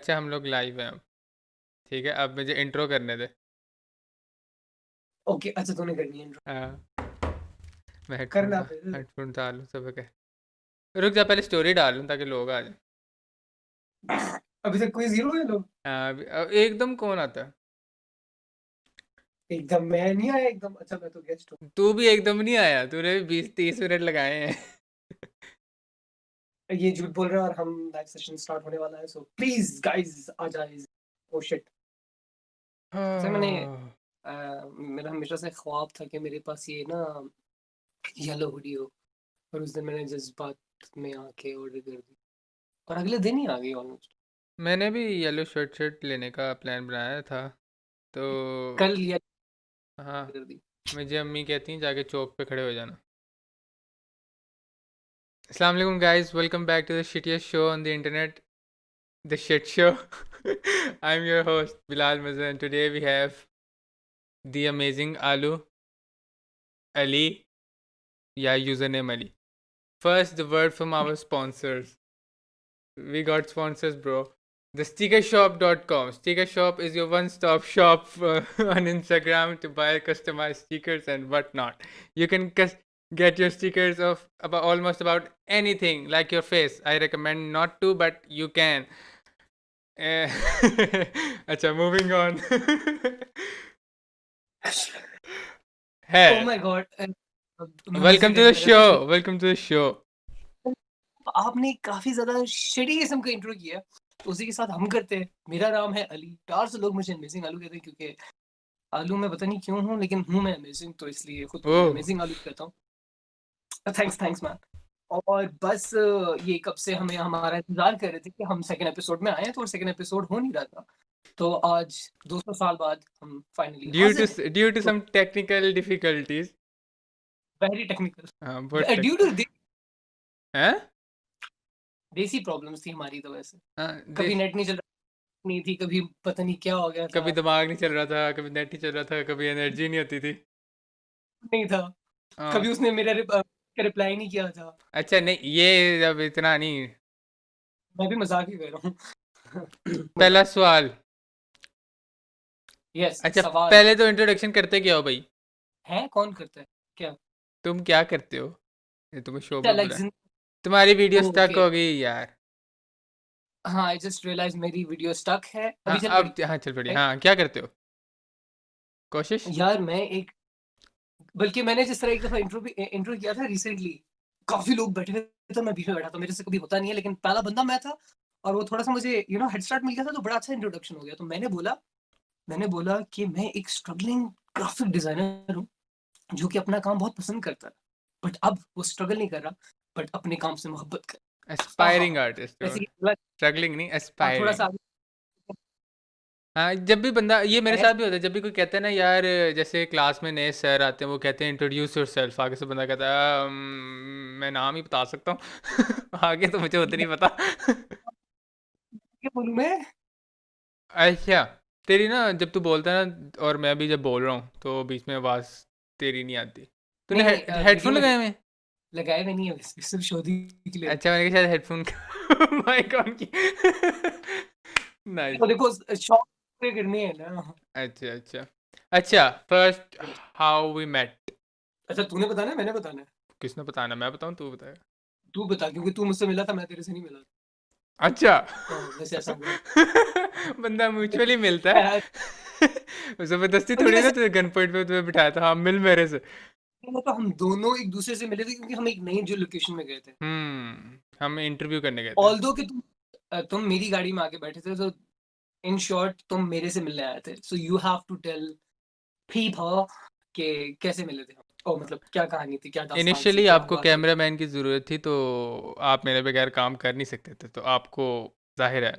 अच्छा हम लोग लाइव हैं अब। ठीक है, अब मुझे इंट्रो करने दे। ओके अच्छा तूने करनी है intro। हाँ, मैं करना फिर। हेडफोन डालूँ सब के। रुक जा, पहले स्टोरी डालूँ ताकि लोग आ जाए। अभी तक कोई जीरो है लोग। हाँ, अब एकदम कौन आता है? एकदम मैं नहीं आया एकदम। अच्छा मैं तो गेस्ट हूँ। तू भी एकदम नहीं आया, तूने भी 20-30 मिनट लगाए हैं। ये झूठ बोल रहा है और हम लाइव सेशन स्टार्ट होने वाला है सो प्लीज गाइस आ जाए। Oh shit. पता है मैंने हाँ, मेरा हमेशा से ख्वाब था कि मेरे पास ये ना येलो हुडी हो। और उस दिन मैंने जज्बात में आके ऑर्डर कर दी और अगले दिन ही आ गई ऑलमोस्ट। मैंने भी येलो शर्ट लेने का प्लान बनाया था तो। कल लिया हाँ, कर दी। मुझे अम्मी कहती हैं जाके चौक पे खड़े हो जाना। अस्सलाम वालेकुम guys, welcome back to the shittiest show on the internet, the shit show. I'm your host Bilal Mazhar and today we have the amazing Alu Ali, yeah, username Ali. First, the word from our sponsors. We got sponsors, bro. The stickershop.com. Sticker Shop is your one-stop shop on Instagram to buy customized stickers and whatnot. You can get your stickers of about almost about anything, like your face. I recommend not to, but you can. Eh, अच्छा, moving on. ओ है, my God. मजे से welcome to करने the लगा सच में। show. Welcome to the show. आपने काफी ज्यादा शिटी किस्म का इंट्रो किया है, तो उसी के साथ हम करते हैं। मेरा नाम है अली। 400 लोग मुझे अमेजिंग आलू कहते हैं क्योंकि आलू मैं पता नहीं क्यों हूँ, लेकिन हूँ मैं अमेजिंग, तो इसलिए खुद को मैं Oh, अमेजिंग आलू कहता हूँ। Thanks thanks man. और बस ये कब से हमें हमारा इंतजार कर रहे थे कि हम सेकंड एपिसोड में आए, तो सेकंड एपिसोड हो नहीं रहा था। तो आज 200 साल बाद हम फाइनली due हाजिर to हैं। due to तो some technical difficulties. Very technical. हाँ, बहुत ड्यू टेक्निकल। टू हैं? देसी प्रॉब्लम्स थी हमारी, तो वैसे हाँ, कभी नेट नहीं चल रहा, नहीं थी कभी, पता नहीं क्या हो गया था। कभी दिमाग नहीं चल रहा था, कभी नेट नहीं चल रहा था, कभी एनर्जी नहीं होती थी। नहीं था। हाँ, कभी उसने मेरा रिप्लाई नहीं किया था। अच्छा नहीं, ये अब इतना नहीं। मैं भी मजाक ही कर रहा हूँ। पहला सवाल। यस अच्छा, सवाल पहले तो इंट्रोडक्शन करते क्या हो भाई? है। कौन करता है क्या? तुम क्या करते हो? ये तुम्हें शो पे लाइक बुलाया। तुम्हारी वीडियो स्टक ओके। हो गई यार। हाँ आई जस्ट रियलाइज मेरी वीडियो स्टक है, हाँ अभी चल अब, पड़ी। हाँ चल पड़ी। right? हाँ, क्या करते हो? कोशिश। यार मैं एक, बल्कि मैंने जिस तरह एक दफा इंट्रो किया था रिसेंटली, काफी लोग बैठे हुए थे तो मैं बीच में बैठा था। मेरे से कभी होता नहीं है, लेकिन पहला बंदा मैं था और वो थोड़ा सा मुझे हेड स्टार्ट मिल गया था, तो बड़ा अच्छा इंट्रोडक्शन हो गया। तो मैंने बोला कि मैं एक स्ट्रगलिंग ग्राफिक डिजाइनर हूँ जो कि अपना काम बहुत पसंद करता है, बट अब वो स्ट्रगल नहीं कर रहा, बट अपने काम से मोहब्बत कर। हाँ हाँ एस्पायरिंग हाँ। आर्टिस्ट हो? जैसे कि बोला, स्ट्रगलिंग नहीं, हाँ थोड़ा एस्पायरिंग। सा हाँ, जब भी बंदा, ये मेरे आगे। साथ भी होता है, जब भी कोई कहता है ना यार, जैसे क्लास में नए सर आते हैं वो कहते हैं इंट्रोड्यूस योरसेल्फ, आगे से बंदा कहता है मैं नाम ही बता सकता हूँ। आगे तो मुझे उतना नहीं पता। क्या बोलूं मैं? अच्छा, तेरी ना जब तू बोलता है ना और मैं भी जब बोल रहा हूँ तो बीच में आवाज़ तेरी नहीं आती। तूने नहीं नहीं वीडियो हेडफोन में लगाए हुए हैं? लगाए हुए नहीं है, सिर्फ शोधी के लिए अच्छा, मैंने कहा शायद हेडफोन का माइक ऑन की। नाइस। तो देखो शॉप पे करनी है ना। अच्छा अच्छा अच्छा, फर्स्ट हाउ वी मेट। अच्छा तूने बताना है मैंने बताना है? किसने बताना, मैं बताऊँ तू बताएगा? तू बता, क्योंकि तू मुझसे मिला था, मैं तेरे से नहीं मिला। अच्छा। हाँ वैसे ऐसा हुआ बंदा म्यूचुअली मिलता है। है। जबरदस्ती नहीं थोड़ी ना वैसे तुझे गन पॉइंट पे तुम्हें बिठाया था, हाँ मिल मेरे से। वो तो हम दोनों एक दूसरे से मिले थे क्योंकि हम एक नई जो लोकेशन में गए थे। हम इंटरव्यू करने गए थे। ऑल्दो कि तुम मेरी गाड़ी में आके बैठे थे, तो इन शॉर्ट तुम मेरे से मिलने आए थे, so you have to tell people कि कैसे मिले थे हम, और मतलब क्या कहानी थी, क्या दास्तान सी, इनिशियली क्या आपको हुआ क्या। कैमरामैन की ज़रूरत थी तो आप मेरे बगैर काम कर नहीं सकते थे, तो आपको जाहिर है।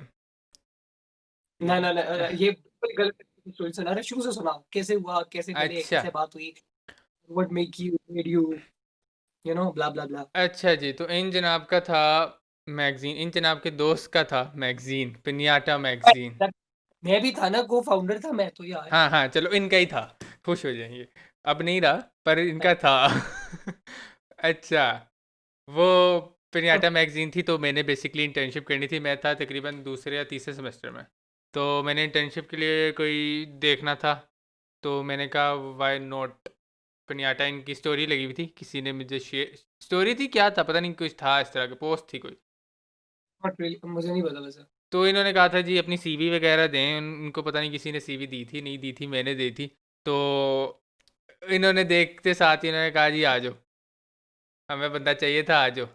ना ना ना ये बिल्कुल गलत स्टोरी सुना रहे, शुरू से सुना कैसे हुआ, कैसे मिले, अच्छा कैसे बात हुई, what make you made you blah blah blah. अच्छा जी, तो इन जनाब का था मैगज़ीन, इन जनाब के दोस्त का था मैगज़ीन, पिनियाटा मैगज़ीन। मैं भी था ना, को फाउंडर था मैं तो यार। हाँ हाँ, चलो इनका ही था। खुश हो जाइए, अब नहीं रहा पर इनका था। अच्छा, वो पिनियाटा मैगजीन थी, तो मैंने बेसिकली इंटर्नशिप करनी थी। मैं था तकरीबन दूसरे या तीसरे सेमेस्टर में, तो मैंने इंटर्नशिप के लिए कोई देखना था, तो मैंने कहा वाई नॉट। पिनियाटा इनकी स्टोरी लगी हुई थी, किसी ने मुझे शेयर, स्टोरी थी क्या था पता नहीं, कुछ था इस तरह की पोस्ट थी कोई, नॉट रियली, मुझे नहीं पता वैसे। तो इन्होंने कहा था जी अपनी सीवी वगैरह दें। उनको पता नहीं किसी ने सीवी दी थी नहीं दी थी, मैंने दी थी। तो इन्होंने देखते साथ ही इन्होंने कहा जी आ जाओ, हमें बंदा चाहिए था, आ जाओ।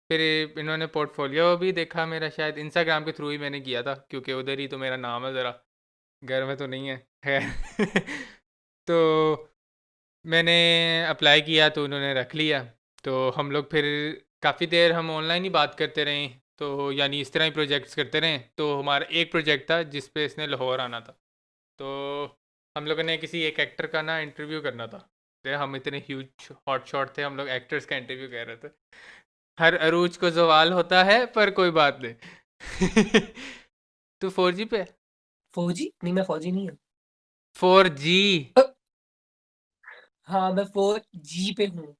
फिर इन्होंने पोर्टफोलियो भी देखा मेरा, शायद इंस्टाग्राम के थ्रू ही मैंने किया था, क्योंकि उधर ही तो मेरा नाम है, ज़रा घर में तो नहीं है खैर। तो मैंने अप्लाई किया तो उन्होंने रख लिया। तो हम लोग फिर काफ़ी देर हम ऑनलाइन ही बात करते रहे, तो यानी इस तरह ही प्रोजेक्ट्स करते रहे। तो हमारा एक प्रोजेक्ट था जिस पे इसने लाहौर आना था, तो हम लोगों ने किसी एक एक्टर का ना इंटरव्यू करना था। तो हम इतने ह्यूज हॉट शॉट थे, हम लोग एक्टर्स का इंटरव्यू कर रहे थे। हर अरूज को सवाल होता है, पर कोई बात नहीं। तू 4G पे? फौजी नहीं, मैं फौजी नहीं हूँ। 4G। हाँ, मैं 4G पे हूँ।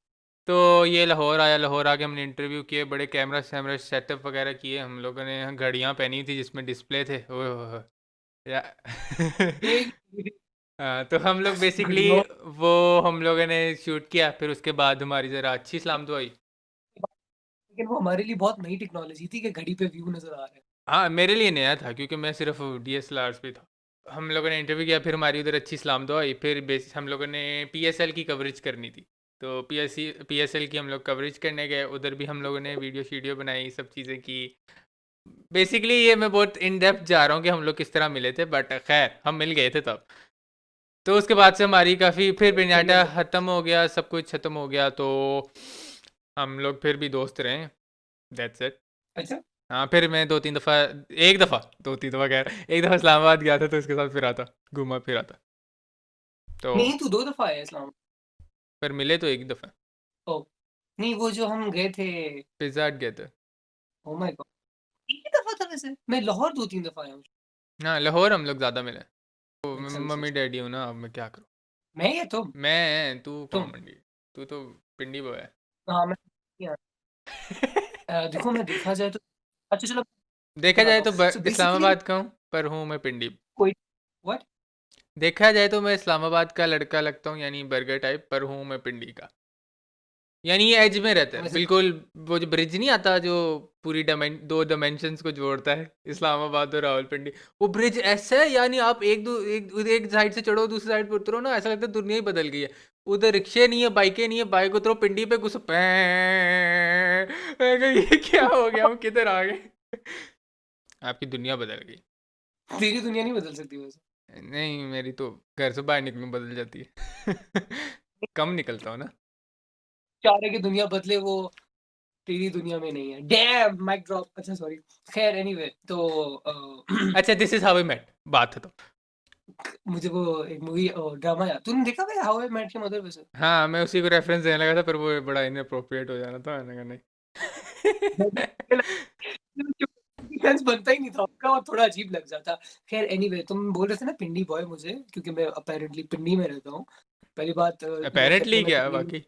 तो ये लाहौर आया, लाहौर आके हमने इंटरव्यू किए, बड़े कैमरा शैमरा सेटअप वगैरह किए। हम लोगों ने घड़ियाँ पहनी थी जिसमें डिस्प्ले थे, ओए हो या। एक तो हम लोग बेसिकली घड़ियों, वो हम लोगों ने शूट किया, फिर उसके बाद हमारी ज़रा अच्छी सलाम दुआई। लेकिन वो हमारे लिए बहुत नई टेक्नोलॉजी थी कि घड़ी पे व्यू नजर आ रहा है। हाँ मेरे लिए नया था, क्योंकि मैं सिर्फ DSLRs पे था। हम लोगों ने इंटरव्यू किया, फिर हमारी उधर अच्छी सलाम दुआ हुई। फिर बेस हम लोगों ने PSL की कवरेज करनी थी, तो PSL की हम लोग कवरेज करने गए। उधर भी हम लोगों ने वीडियो शीडियो बनाई, सब चीज़ें की। बेसिकली ये मैं बहुत इन डेप्थ जा रहा हूँ कि हम लोग किस तरह मिले थे, बट खैर हम मिल गए थे तब। तो उसके बाद से हमारी काफ़ी, फिर पिनाटा चलिए, ख़त्म हो गया, सब कुछ ख़त्म हो गया, तो हम लोग फिर भी दोस्त रहे। That's it. अच्छा। हाँ फिर मैं 2-3 दफ़ा, एक दफ़ा, 2-3 दफ़ा कह रहा, एक दफ़ा इस्लामाबाद गया था, तो उसके साथ फिरा था, घूमा फिरा था। तो नहीं, तू 2 दफा आया इस्लाम। फिर मिले तो एक दफ़ा। ओ, नहीं, वो जो हम गए थे। पिज़्ज़ा हट गए थे। ओ माय गॉड, एक ही दफा था वैसे। मैं लाहौर 2-3 दफा आया हूँ। हाँ लाहौर हम लोग ज़्यादा मिले। तो मैं मेक सेंस। मम्मी डैडी हूँ ना, अब मैं क्या करूँ। मैं या मैं, तू कहाँ तुम। मंडी, तू तो पिंडी बॉय है। हाँ, मैं देखो, मैं देखा जाए तो अच्छा चलो देखा जाए बताता तो हूँ। सो बेसिकली इस्लामाबाद का हूँ, पर हूँ मैं पिंडी। कोई व्हाट? देखा जाए तो मैं इस्लामाबाद का लड़का लगता हूँ, यानी बर्गर टाइप, पर हूँ मैं पिंडी का। यानी ये एज में रहता है वैसे बिल्कुल। वो जो ब्रिज नहीं आता जो पूरी दो डायमेंशंस को जोड़ता है, इस्लामाबाद और रावलपिंडी, वो ब्रिज ऐसा है, यानी आप एक साइड से चढ़ो, दूसरी साइड पर उतरो ना, ऐसा लगता है दुनिया ही बदल गई है। उधर रिक्शे नहीं है, बाइकें नहीं है, बाइक उतरो पिंडी पे घुस मैं कहा, ये क्या हो गया, हम किधर आ गए। आपकी दुनिया बदल गई। तेरी दुनिया नहीं बदल सकती वैसे। नहीं मेरी तो घर से बाहर निकलूं बदल जाती है। कम निकलता हूँ ना। चाह रहे कि दुनिया बदले, वो तेरी दुनिया में नहीं है। Damn, mic drop. अच्छा सॉरी। खैर एनीवे, तो अच्छा this is how we met, बात है तो। मुझे वो एक मूवी ड्रामा याद, तूने देखा भाई how I met your mother वैसे? हाँ मैं उसी को रेफरेंस देने लगा था, पर वो बड़ा इनअप्रोप्रिएट हो जाना था, मैंने कहा नहीं। सेंस बनता ही नहीं था आपका, और थोड़ा अजीब लग जाता। खैर एनीवे, तुम बोल रहे थे ना पिंडी बॉय मुझे, क्योंकि मैं अपेरेंटली पिंडी में रहता हूँ। पहली बात, लोग कहते अपेरेंटली हैं मैं क्या पिंडी में। बाकी।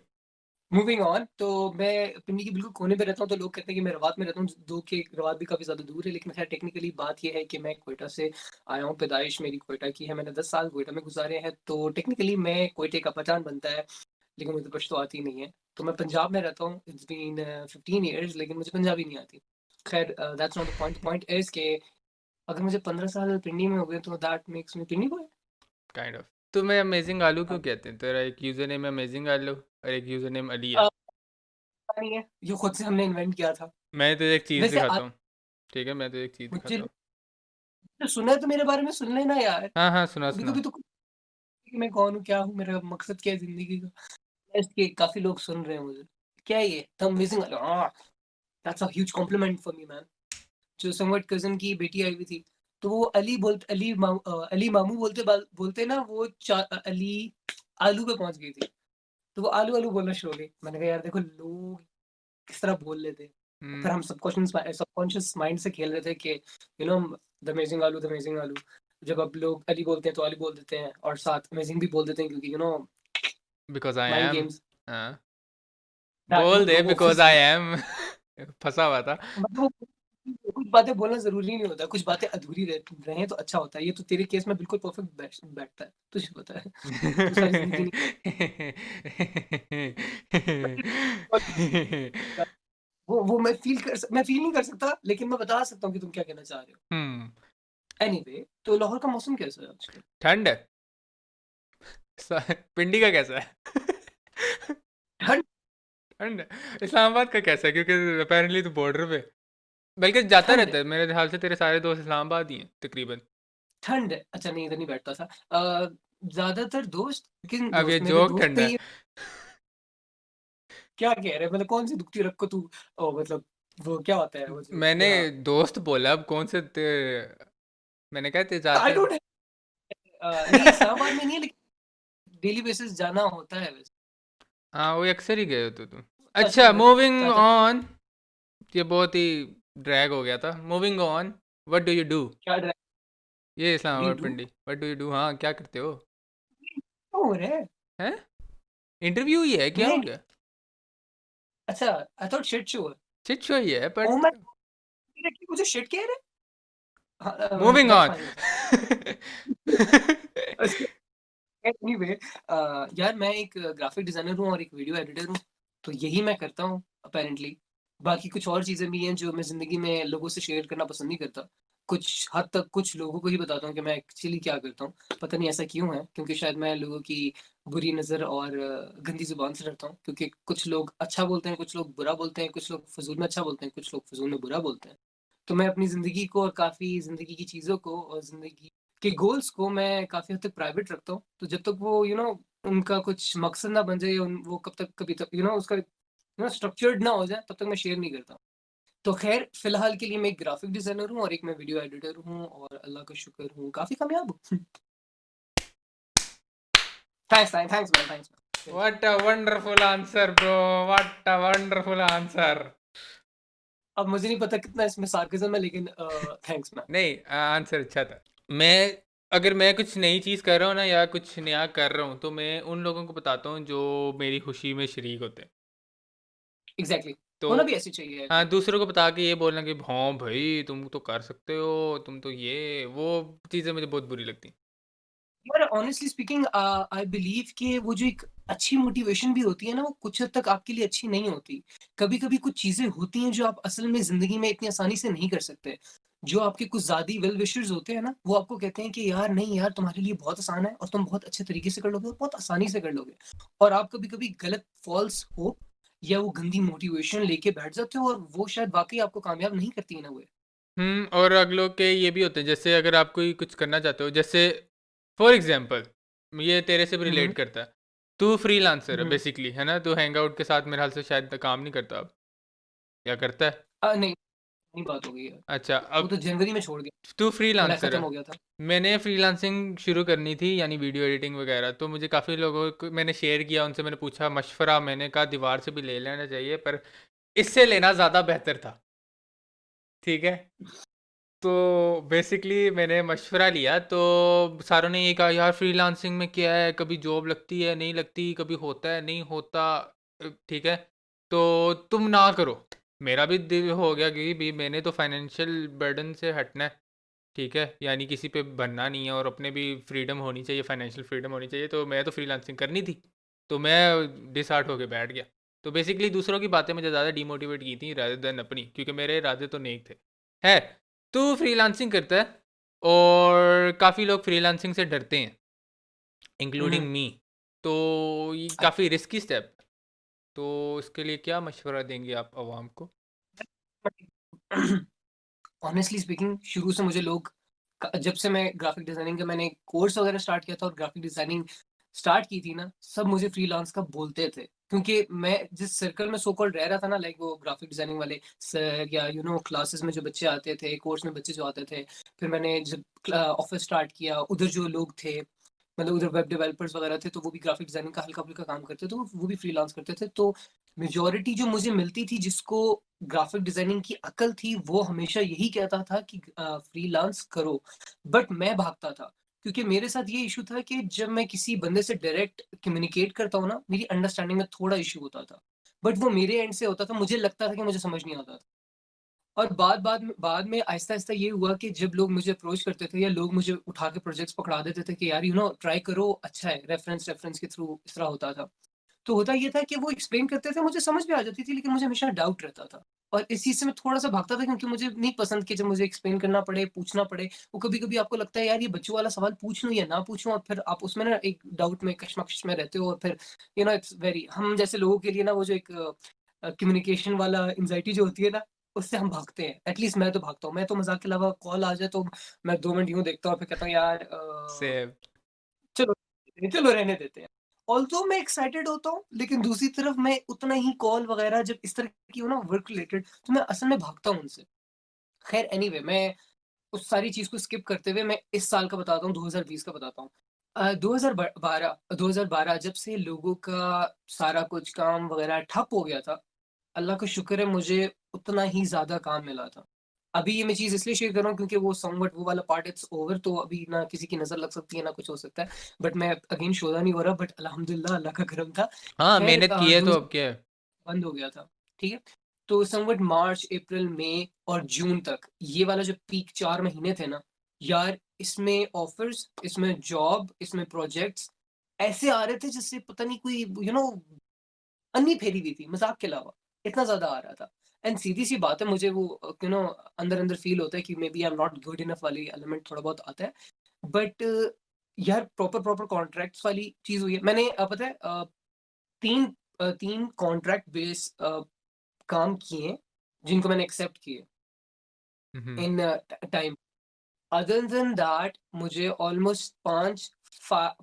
मूविंग ऑन, तो मैं पिंडी के बिल्कुल कोने पे रहता हूँ, तो लोग कहते हैं कि मैं रवात में रहता हूँ, जो कि रवात भी काफ़ी ज़्यादा दूर है। लेकिन खैर टेक्निकली बात ये है कि मैं क्वेटा से आया हूँ, पैदाइश मेरी क्वेटा की है, मैंने 10 साल क्वेटा में गुजारे हैं, तो टेक्निकली मैं क्वेटे का पठान बनता है। लेकिन मुझे पश्तो आती नहीं है, तो मैं पंजाब में रहता हूँ। इट्स बीन 15 ईयर्स, लेकिन मुझे पंजाबी नहीं आती। खैर that's not the point. The point is के अगर मुझे 15 साल पिंडी में हो गए, तो that makes me Pindi boy. Kind of. तुम्हें अमेजिंग आलू क्यों हाँ, कहते हैं? तेरा एक यूजर नेम अमेजिंग आलू और एक यूजर नेम अली है। अ, पता नहीं है, ये खुद से हमने इन्वेंट किया था। मैं तुझे एक चीज़ वैसे दिखाता हूँ, ठीक है, मैं तुझे एक चीज़ मुझे दिखाता हूँ। सुना है तो मेरे बारे में सुन लेना यार। हाँ हाँ सुना सुना। कभी-कभी तो कि मैं कौन हूँ, क्या हूँ, मेरा मकसद क्या है ज़िंदगी का। इसके काफ़ी लोग सुन रहे हैं मुझे। क्या है ये? The amazing that's a huge complement for me man. जो समवट कज़िन की बेटी आई हुई थी, तो वो अली मामू बोलते ना, वो अली आलू पे पहुँच गई थी। तो वो आलू, आलू बोलना शुरू हो गई। मैंने कहा यार देखो लोग किस तरह बोल लेते हैं। फिर हम्म। हम सबकॉन्शियस माइंड से खेल रहे थे कि द अमेजिंग आलू, द अमेजिंग आलू। जब अब लोग अली बोलते हैं तो अली बोल देते हैं, और साथ अमेजिंग भी बोल देते हैं, क्योंकि because I mind M. Games. हाँ दैट बोल दे लोगों को बिकॉज आई एम। फंसा हुआ था। मतलब वो कुछ बातें बोलना ज़रूरी नहीं होता, कुछ बातें अधूरी रहें तो अच्छा होता है। ये तो तेरे केस में बिल्कुल परफेक्ट बैठता है, तुझे पता है। तू सारी ज़िंदगी नहीं वो मैं फ़ील नहीं कर सकता, लेकिन मैं बता सकता हूँ कि तुम क्या कहना चाह रहे हो। हम्म। एनीवे, तो लाहौर का मौसम कैसा है आजकल? ठंड है। पिंडी का कैसा है? ठंड ठंड है। इस्लामाबाद का कैसा है, क्योंकि अपेरेंटली तो बॉर्डर पे, बल्कि जाता ठंड रहता है है मेरे ख्याल से। तेरे सारे दोस्त इस्लामाबाद ही हैं तकरीबन। ठंड है। अच्छा नहीं, इधर नहीं बैठता था। ज़्यादातर दोस्त किन अब ये दोस्त मेरे जोक दोस्त ठंडा पे है। ये क्या कह रहे हैं? मतलब कौन-सी दुखती रग को तू मतलब वो क्या होता है वो जो मैंने या दोस्त बोला, अब कौन से मैंने कहा ते आई जाता। डोंट नहीं इस्लामाबाद में नहीं है लेकिन डेली बेसिस जाना होता है वैसे। हाँ, वो अक्सर ही गए हो तो तुम। चाचा अच्छा, के घर मूविंग चाचा ऑन। ये बहुत ही ड्रैग हो गया था। Moving on. What do you do? क्या ड्राइव ये what do you Islamabad do? Pindi, what do you do? हाँ, क्या करते हो? क्या हो रहा है? हैं? इंटरव्यू ही है, क्या हो नहीं, गया? अच्छा आई थॉट शिट शो है। शिट शो ही है, ओह बट माय मुझे शिट कह रहे हैं? हाँ, मूविंग दैट्स ऑन। फाइन अच्छा एनीवे यार मैं एक ग्राफिक डिजाइनर हूँ और एक वीडियो एडिटर हूँ, तो यही मैं करता हूँ अपेरेंटली। बाकी कुछ और चीज़ें भी हैं जो मैं ज़िंदगी में लोगों से शेयर करना पसंद नहीं करता। कुछ हद तक कुछ लोगों को ही बताता हूँ कि मैं एक्चुअली क्या करता हूँ। पता नहीं ऐसा क्यों है, क्योंकि शायद मैं लोगों की बुरी नज़र और गंदी ज़ुबान से डरता हूँ, क्योंकि कुछ लोग अच्छा बोलते हैं, कुछ लोग बुरा बोलते हैं, कुछ लोग फ़िज़ूल में अच्छा बोलते हैं, कुछ लोग फ़िज़ूल में बुरा बोलते हैं। तो मैं अपनी ज़िंदगी को और काफ़ी ज़िंदगी की चीज़ों को और ज़िंदगी के गोल्स को मैं काफ़ी हद तक प्राइवेट रखता हूँ। तो जब तक वो उनका कुछ मकसद ना बन जाए, वो कब तक कभी तक उसका स्ट्रक्चर्ड ना हो जाए, तब तक मैं शेयर नहीं करता। तो ख़ैर फ़िलहाल के लिए मैं एक ग्राफ़िक डिज़ाइनर हूँ और एक मैं वीडियो एडिटर हूँ और अल्लाह का शुक्र हूँ काफ़ी कामयाब हूँ। Thanks man, thanks man. What a wonderful answer bro, what a wonderful answer. अब मुझे नहीं पता कितना इसमें सार्काज़्म है, लेकिन थैंक्स मैन। नहीं, आंसर अच्छा था। मैं अगर मैं कुछ नई चीज़ कर रहा हूँ ना, या कुछ नया कर रहा हूँ, तो मैं उन लोगों को बताता हूँ जो मेरी खुशी में शरीक होते हैं। एग्ज़ैक्टली, तो होना भी ऐसे चाहिए आई हाँ, थिंक। दूसरों को बता के ये बोलना कि हाँ भाई, तुम तो कर सकते हो, तुम तो ये वो चीज़ें मुझे बहुत बुरी लगती हैं। यार ऑनेस्टली स्पीकिंग आई बिलीव कि वो जो एक अच्छी मोटिवेशन भी होती है ना, वो कुछ हद तक आपके लिए अच्छी नहीं होती। कभी-कभी कुछ चीज़ें होती हैं जो आप असल में ज़िंदगी में इतनी आसानी से नहीं कर सकते। जो आपके कुछ ज़्यादा ही वेल विशर्स होते हैं ना, वो आपको कहते हैं कि यार नहीं यार तुम्हारे लिए बहुत आसान है और तुम बहुत अच्छे तरीके से कर लोगे और बहुत आसानी से कर लोगे। और आप कभी-कभी गलत फ़ॉल्स होप या वो गंदी मोटिवेशन लेके बैठ जाते हो और वो शायद वाक़ई आपको कामयाब नहीं करती इन अ वे। और अगलों के ये भी होते हैं, जैसे अगर आप कोई कुछ करना चाहते हो, जैसे फॉर एग्ज़ाम्पल ये तेरे से भी हुँ, रिलेट हुँ। करता है। तू फ्रीलांसर है हुँ। बेसिकली, है ना? तू हैंगआउट के साथ मेरे ख़्याल से शायद काम नहीं करता अब, या करता है? नहीं, नहीं बात हो गई यार। अच्छा, वो अब तो जनवरी में छोड़ दिया, तू मेरा फ्रीलांसर खत्म है। हो गया था। मैंने फ्रीलांसिंग शुरू करनी थी, यानी वीडियो एडिटिंग वगैरह, तो मुझे काफ़ी लोगों को मैंने शेयर किया, उनसे मैंने पूछा मशवरा, मैंने कहा दीवार से भी ले लेना चाहिए, पर इससे लेना ज़्यादा बेहतर था, ठीक है? तो बेसिकली मैंने मशवरा लिया, तो सारों ने ये कहा यार फ्रीलांसिंग में क्या है, कभी जॉब लगती है, नहीं लगती, कभी होता है, नहीं होता, ठीक है? तो तुम ना करो। मेरा भी दिल हो गया कि भई मैंने तो फाइनेंशियल बर्डन से हटना है। ठीक है? यानी किसी पे बनना नहीं है, और अपने भी फ्रीडम होनी चाहिए, फाइनेंशियल फ्रीडम होनी चाहिए, तो मैं तो फ्रीलांसिंग करनी थी। तो मैं डिसहार्ट होके बैठ गया। तो बेसिकली दूसरों की बातें मुझे ज़्यादा डिमोटिवेट की थी रादर देन अपनी, क्योंकि मेरे इरादे तो नेक थे। है, तू फ्रीलांसिंग करता है, और काफ़ी लोग फ्रीलांसिंग से डरते हैं, हुँ, इंक्लूडिंग हुँ। मी। तो ये अ, काफ़ी रिस्की स्टेप है। तो इसके लिए क्या मशवरा देंगे आप आवाम को? ऑनेस्टली स्पीकिंग शुरू से मुझे लोग जब से मैं ग्राफिक डिजाइनिंग का मैंने कोर्स वगैरह स्टार्ट किया था और ग्राफिक डिजाइनिंग स्टार्ट की थी ना, सब मुझे फ्रीलांस का बोलते थे, क्योंकि मैं जिस सर्कल में सो कॉल्ड रह रहा था ना, लाइक वो ग्राफिक डिजाइनिंग वाले सर या क्लासेस में जो बच्चे आते थे, कोर्स में बच्चे जो आते थे, फिर मैंने जब ऑफिस स्टार्ट किया, उधर जो लोग थे, मतलब उधर वेब डेवलपर्स वगैरह थे, तो वो भी ग्राफिक डिजाइनिंग का हल्का-फुल्का काम करते थे, तो वो भी फ्रीलांस करते थे। तो मेजॉरिटी जो मुझे मिलती थी, जिसको ग्राफिक डिजाइनिंग की अकल थी, वो हमेशा यही कहता था कि फ्रीलांस करो। बट मैं भागता था, क्योंकि मेरे साथ ये इश्यू था कि जब मैं किसी बंदे से डायरेक्ट कम्युनिकेट करता हूँ ना, मेरी अंडरस्टैंडिंग में थोड़ा इश्यू होता था। बट वो मेरे एंड से होता था, मुझे लगता था कि मुझे समझ नहीं आता था। और बाद में आहिस्ता-आहिस्ता ये हुआ कि जब लोग मुझे अप्रोच करते थे या लोग मुझे उठा के प्रोजेक्ट्स पकड़ा देते थे कि यार ट्राई करो, अच्छा है, रेफरेंस के थ्रू इस तरह होता था। तो होता ये था कि वो एक्सप्लेन करते थे, मुझे समझ भी आ जाती थी, लेकिन मुझे हमेशा डाउट रहता था। और इस चीज़ से मैं थोड़ा-सा भागता था, क्योंकि मुझे नहीं पसंद कि जब मुझे एक्सप्लेन करना पड़े, पूछना पड़े। वो कभी-कभी आपको लगता है यार ये बच्चों वाला सवाल पूछ लूँ या ना पूछूँ, और फिर आप उसमें ना एक डाउट में, कशमकश में रहते हो, और फिर इट्स वेरी, हम जैसे लोगों के लिए ना वो जो एक कम्युनिकेशन वाला एंग्ज़ायटी जो होती है ना, उससे हम भागते हैं। एट लीस्ट मैं तो भागता हूँ। मैं तो मज़ाक के अलावा कॉल आ जाए तो मैं 2 मिनट यूँ देखता हूँ और फिर कहता हूँ यार सेम। चलो चलो रहने देते हैं। ऑल्दो मैं एक्साइटेड होता हूँ, लेकिन दूसरी तरफ मैं उतना ही कॉल वगैरह जब इस तरह की हो ना वर्क रिलेटेड, तो मैं असल में भागता हूँ उनसे। खैर एनीवे, मैं उस सारी चीज़ को स्किप करते हुए मैं इस साल का बताता हूँ, 2020 का बताता हूँ। 2012 जब से लोगों का सारा कुछ काम वगैरह ठप हो गया था, अल्लाह का शुक्र है मुझे उतना ही ज़्यादा काम मिला था। अभी ये मैं चीज़ इसलिए शेयर कर रहा हूँ क्योंकि वो समव्हाट वो वाला पार्ट इट्स ओवर, तो अभी ना किसी की नज़र लग सकती है, ना कुछ हो सकता है। बट मैं अगेन शोधा नहीं हो रहा, बट अल्हम्दुलिल्लाह अल्लाह का करम था। हाँ, खैर मेहनत की है तो 2000 अब क्या है। बंद हो गया था, ठीक है? तो समव्हाट मार्च, अप्रैल, मई और जून तक ये वाला जो पीक 4 महीने थे ना, यार इसमें ऑफर्स, इसमें जॉब, इसमें प्रोजेक्ट्स ऐसे आ रहे थे जिससे पता नहीं कोई अन्नी फेरी हुई थी, मज़ाक के अलावा, इतना ज़्यादा आ रहा था। एंड सीधी-सी बात है, मुझे वो अंदर-अंदर फ़ील होता है कि maybe I am not good enough वाली एलिमेंट थोड़ा बहुत आता है। बट यार प्रॉपर कॉन्ट्रैक्ट्स वाली चीज़ हुई है। मैंने पता है 3 कॉन्ट्रैक्ट बेस काम किए हैं, जिनको मैंने एक्सेप्ट किए हुँ, हुँ। In time. Other than that मुझे ऑलमोस्ट 5 फा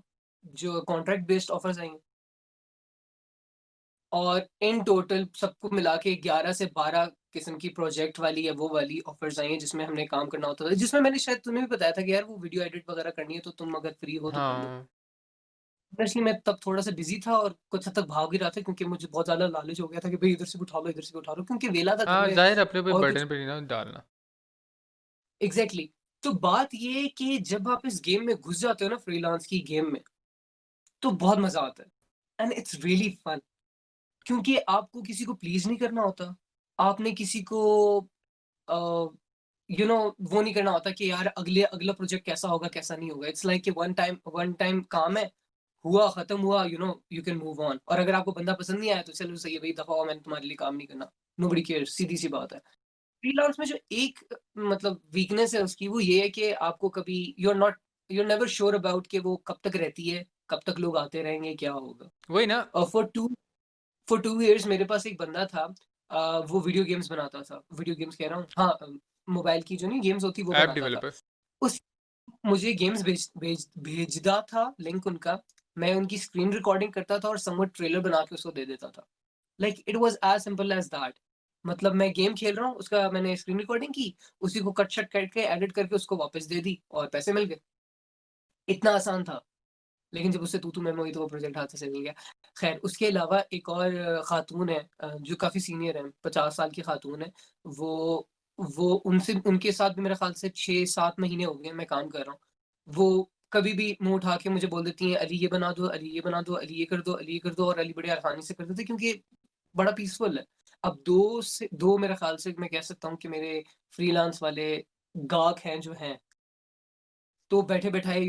जो कॉन्ट्रैक्ट बेस्ड ऑफर्स आई हैं। और इन टोटल सबको मिला के 11 से 12 किस्म की प्रोजेक्ट वाली या वो वाली ऑफर्स आई हैं, जिसमें हमने काम करना होता था। जिसमें मैंने शायद तुम्हें भी बताया था कि यार वो वीडियो एडिट वगैरह करनी है, तो तुम अगर फ्री हो तो कर लो। हाँ। ऑनेस्टली मैं तब थोड़ा-सा बिज़ी था और कुछ हद तक भाग भी रहा था, क्योंकि मुझे बहुत ज़्यादा लालच हो गया था कि भई इधर से भी उठा लो, इधर से भी उठा लो, क्योंकि वेला था घर हाँ, में ज़ाहिर है अपने पे और कुछ। बर्डन पे नहीं ना डालना। एग्ज़ैक्टली। तो बात ये है कि जब आप इस गेम में घुस जाते हो ना, फ्रीलांस की गेम में, तो बहुत मज़ा आता है एंड इट्स रियली फन, क्योंकि आपको किसी को प्लीज़ नहीं करना होता। आपने किसी को अ, वो नहीं करना होता कि यार अगला प्रोजेक्ट कैसा होगा, कैसा नहीं होगा। इट्स लाइक कि वन टाइम काम है, हुआ, खत्म हुआ, यू कैन मूव ऑन। और अगर आपको बंदा पसंद नहीं आया तो चलो सही है भई, दफ़ा हो, मैंने तुम्हारे लिए काम नहीं करना। नोबडी केयर्स, सीधी-सी बात है। फ्रीलांस में जो एक मतलब वीकनेस है उसकी, वो ये है कि आपको कभी you are never sure about कि वो कब तक रहती है, कब तक लोग आते रहेंगे, क्या होगा। वही ना, और फॉर 2 इयर्स मेरे पास एक बंदा था, वो वीडियो गेम्स बनाता था। वीडियो गेम्स कह रहा हूँ, हाँ, मोबाइल की जो नहीं गेम्स होती वो ऐप बनाता था। डेवलपर। उस मुझे गेम्स भेजता था लिंक उनका, मैं उनकी स्क्रीन रिकॉर्डिंग करता था और समवॉट ट्रेलर बना के उसको दे देता था। Like it was as simple as that. मतलब मैं गेम खेल रहा हूँ, उसका मैंने स्क्रीन रिकॉर्डिंग की, उसी को कट-शट करके एडिट करके उसको वापस दे दी और पैसे मिल गए। इतना आसान था। लेकिन जब उससे तू-तू मैं-मैं हुई तो वो प्रोजेक्ट हाथ से चल गया। ख़ैर उसके अलावा एक और ख़ातून है, जो काफ़ी सीनियर हैं, 50 साल की ख़ातून है। वो वो उनसे उनके साथ भी मेरे ख़्याल से 6-7 महीने हो गए हैं मैं काम कर रहा हूँ। वो कभी भी मुँह उठा के मुझे बोल देती हैं, "अली ये बना दो, अली ये बना दो, अली ये कर दो, अली ये कर दो", और अली बड़े आसानी से कर देते हैं, क्योंकि बड़ा पीसफुल है। अब 2 मेरे ख़्याल से मैं कह सकता हूँ कि मेरे फ्रीलांस वाले गाहक हैं जो हैं, तो बैठे-बैठाए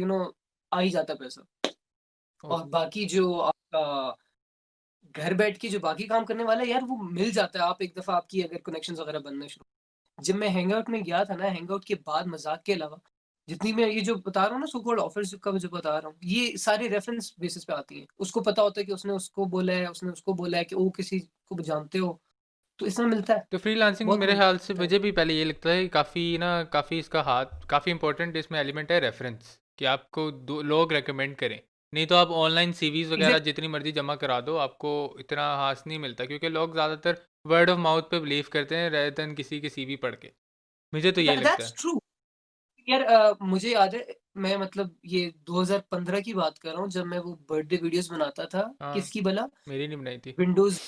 आ ही जाता है पैसा। ओह! और बाकी जो आपका घर बैठ के जो बाकी काम करने वाला है यार, वो मिल जाता है। आप एक दफ़ा आपकी अगर कनेक्शंस वगैरह बनने शुरू, जब मैं हैंगआउट में गया था ना, हैंगआउट के बाद मज़ाक के अलावा, जितनी मैं ये जो बता रहा हूँ ना सो कॉल्ड ऑफर्स का जो बता रहा हूँ, ये सारे रेफरेंस बेसिस पे आती हैं। उसको पता होता है कि उसने उसको बोला है, उसने उसको बोला है कि वो किसी को जानते हो, तो इसमें मिलता है। तो फ्रीलांसिंग बहुत मेरे मज़ा ख़्याल से आता है। मुझे भी पहले ये लगता है कि काफ़ी इसका हाथ काफ़ी इम्पोर्टेंट इसमें एलिमेंट है रेफ़रेंस, कि आपको दो लोग रिकमेंड करें। नहीं तो आप ऑनलाइन सीवीज़ वग़ैरह एग्ज़ैक्ट जितनी मर्ज़ी जमा करा दो, आपको इतना हाथ नहीं मिलता, क्योंकि लोग ज़्यादातर वर्ड ऑफ माउथ पे बिलीव करते हैं रेदर देन किसी की सीवी पढ़ के। मुझे तो यही लगता दैट्स है। ट्रू। यार मुझे याद है, मैं मतलब ये 2015 की बात कर रहा हूँ, जब मैं वो बर्थडे वीडियोज़ बनाता था। हाँ, किसकी भला? मेरी नहीं बनाई थी। विंडोज़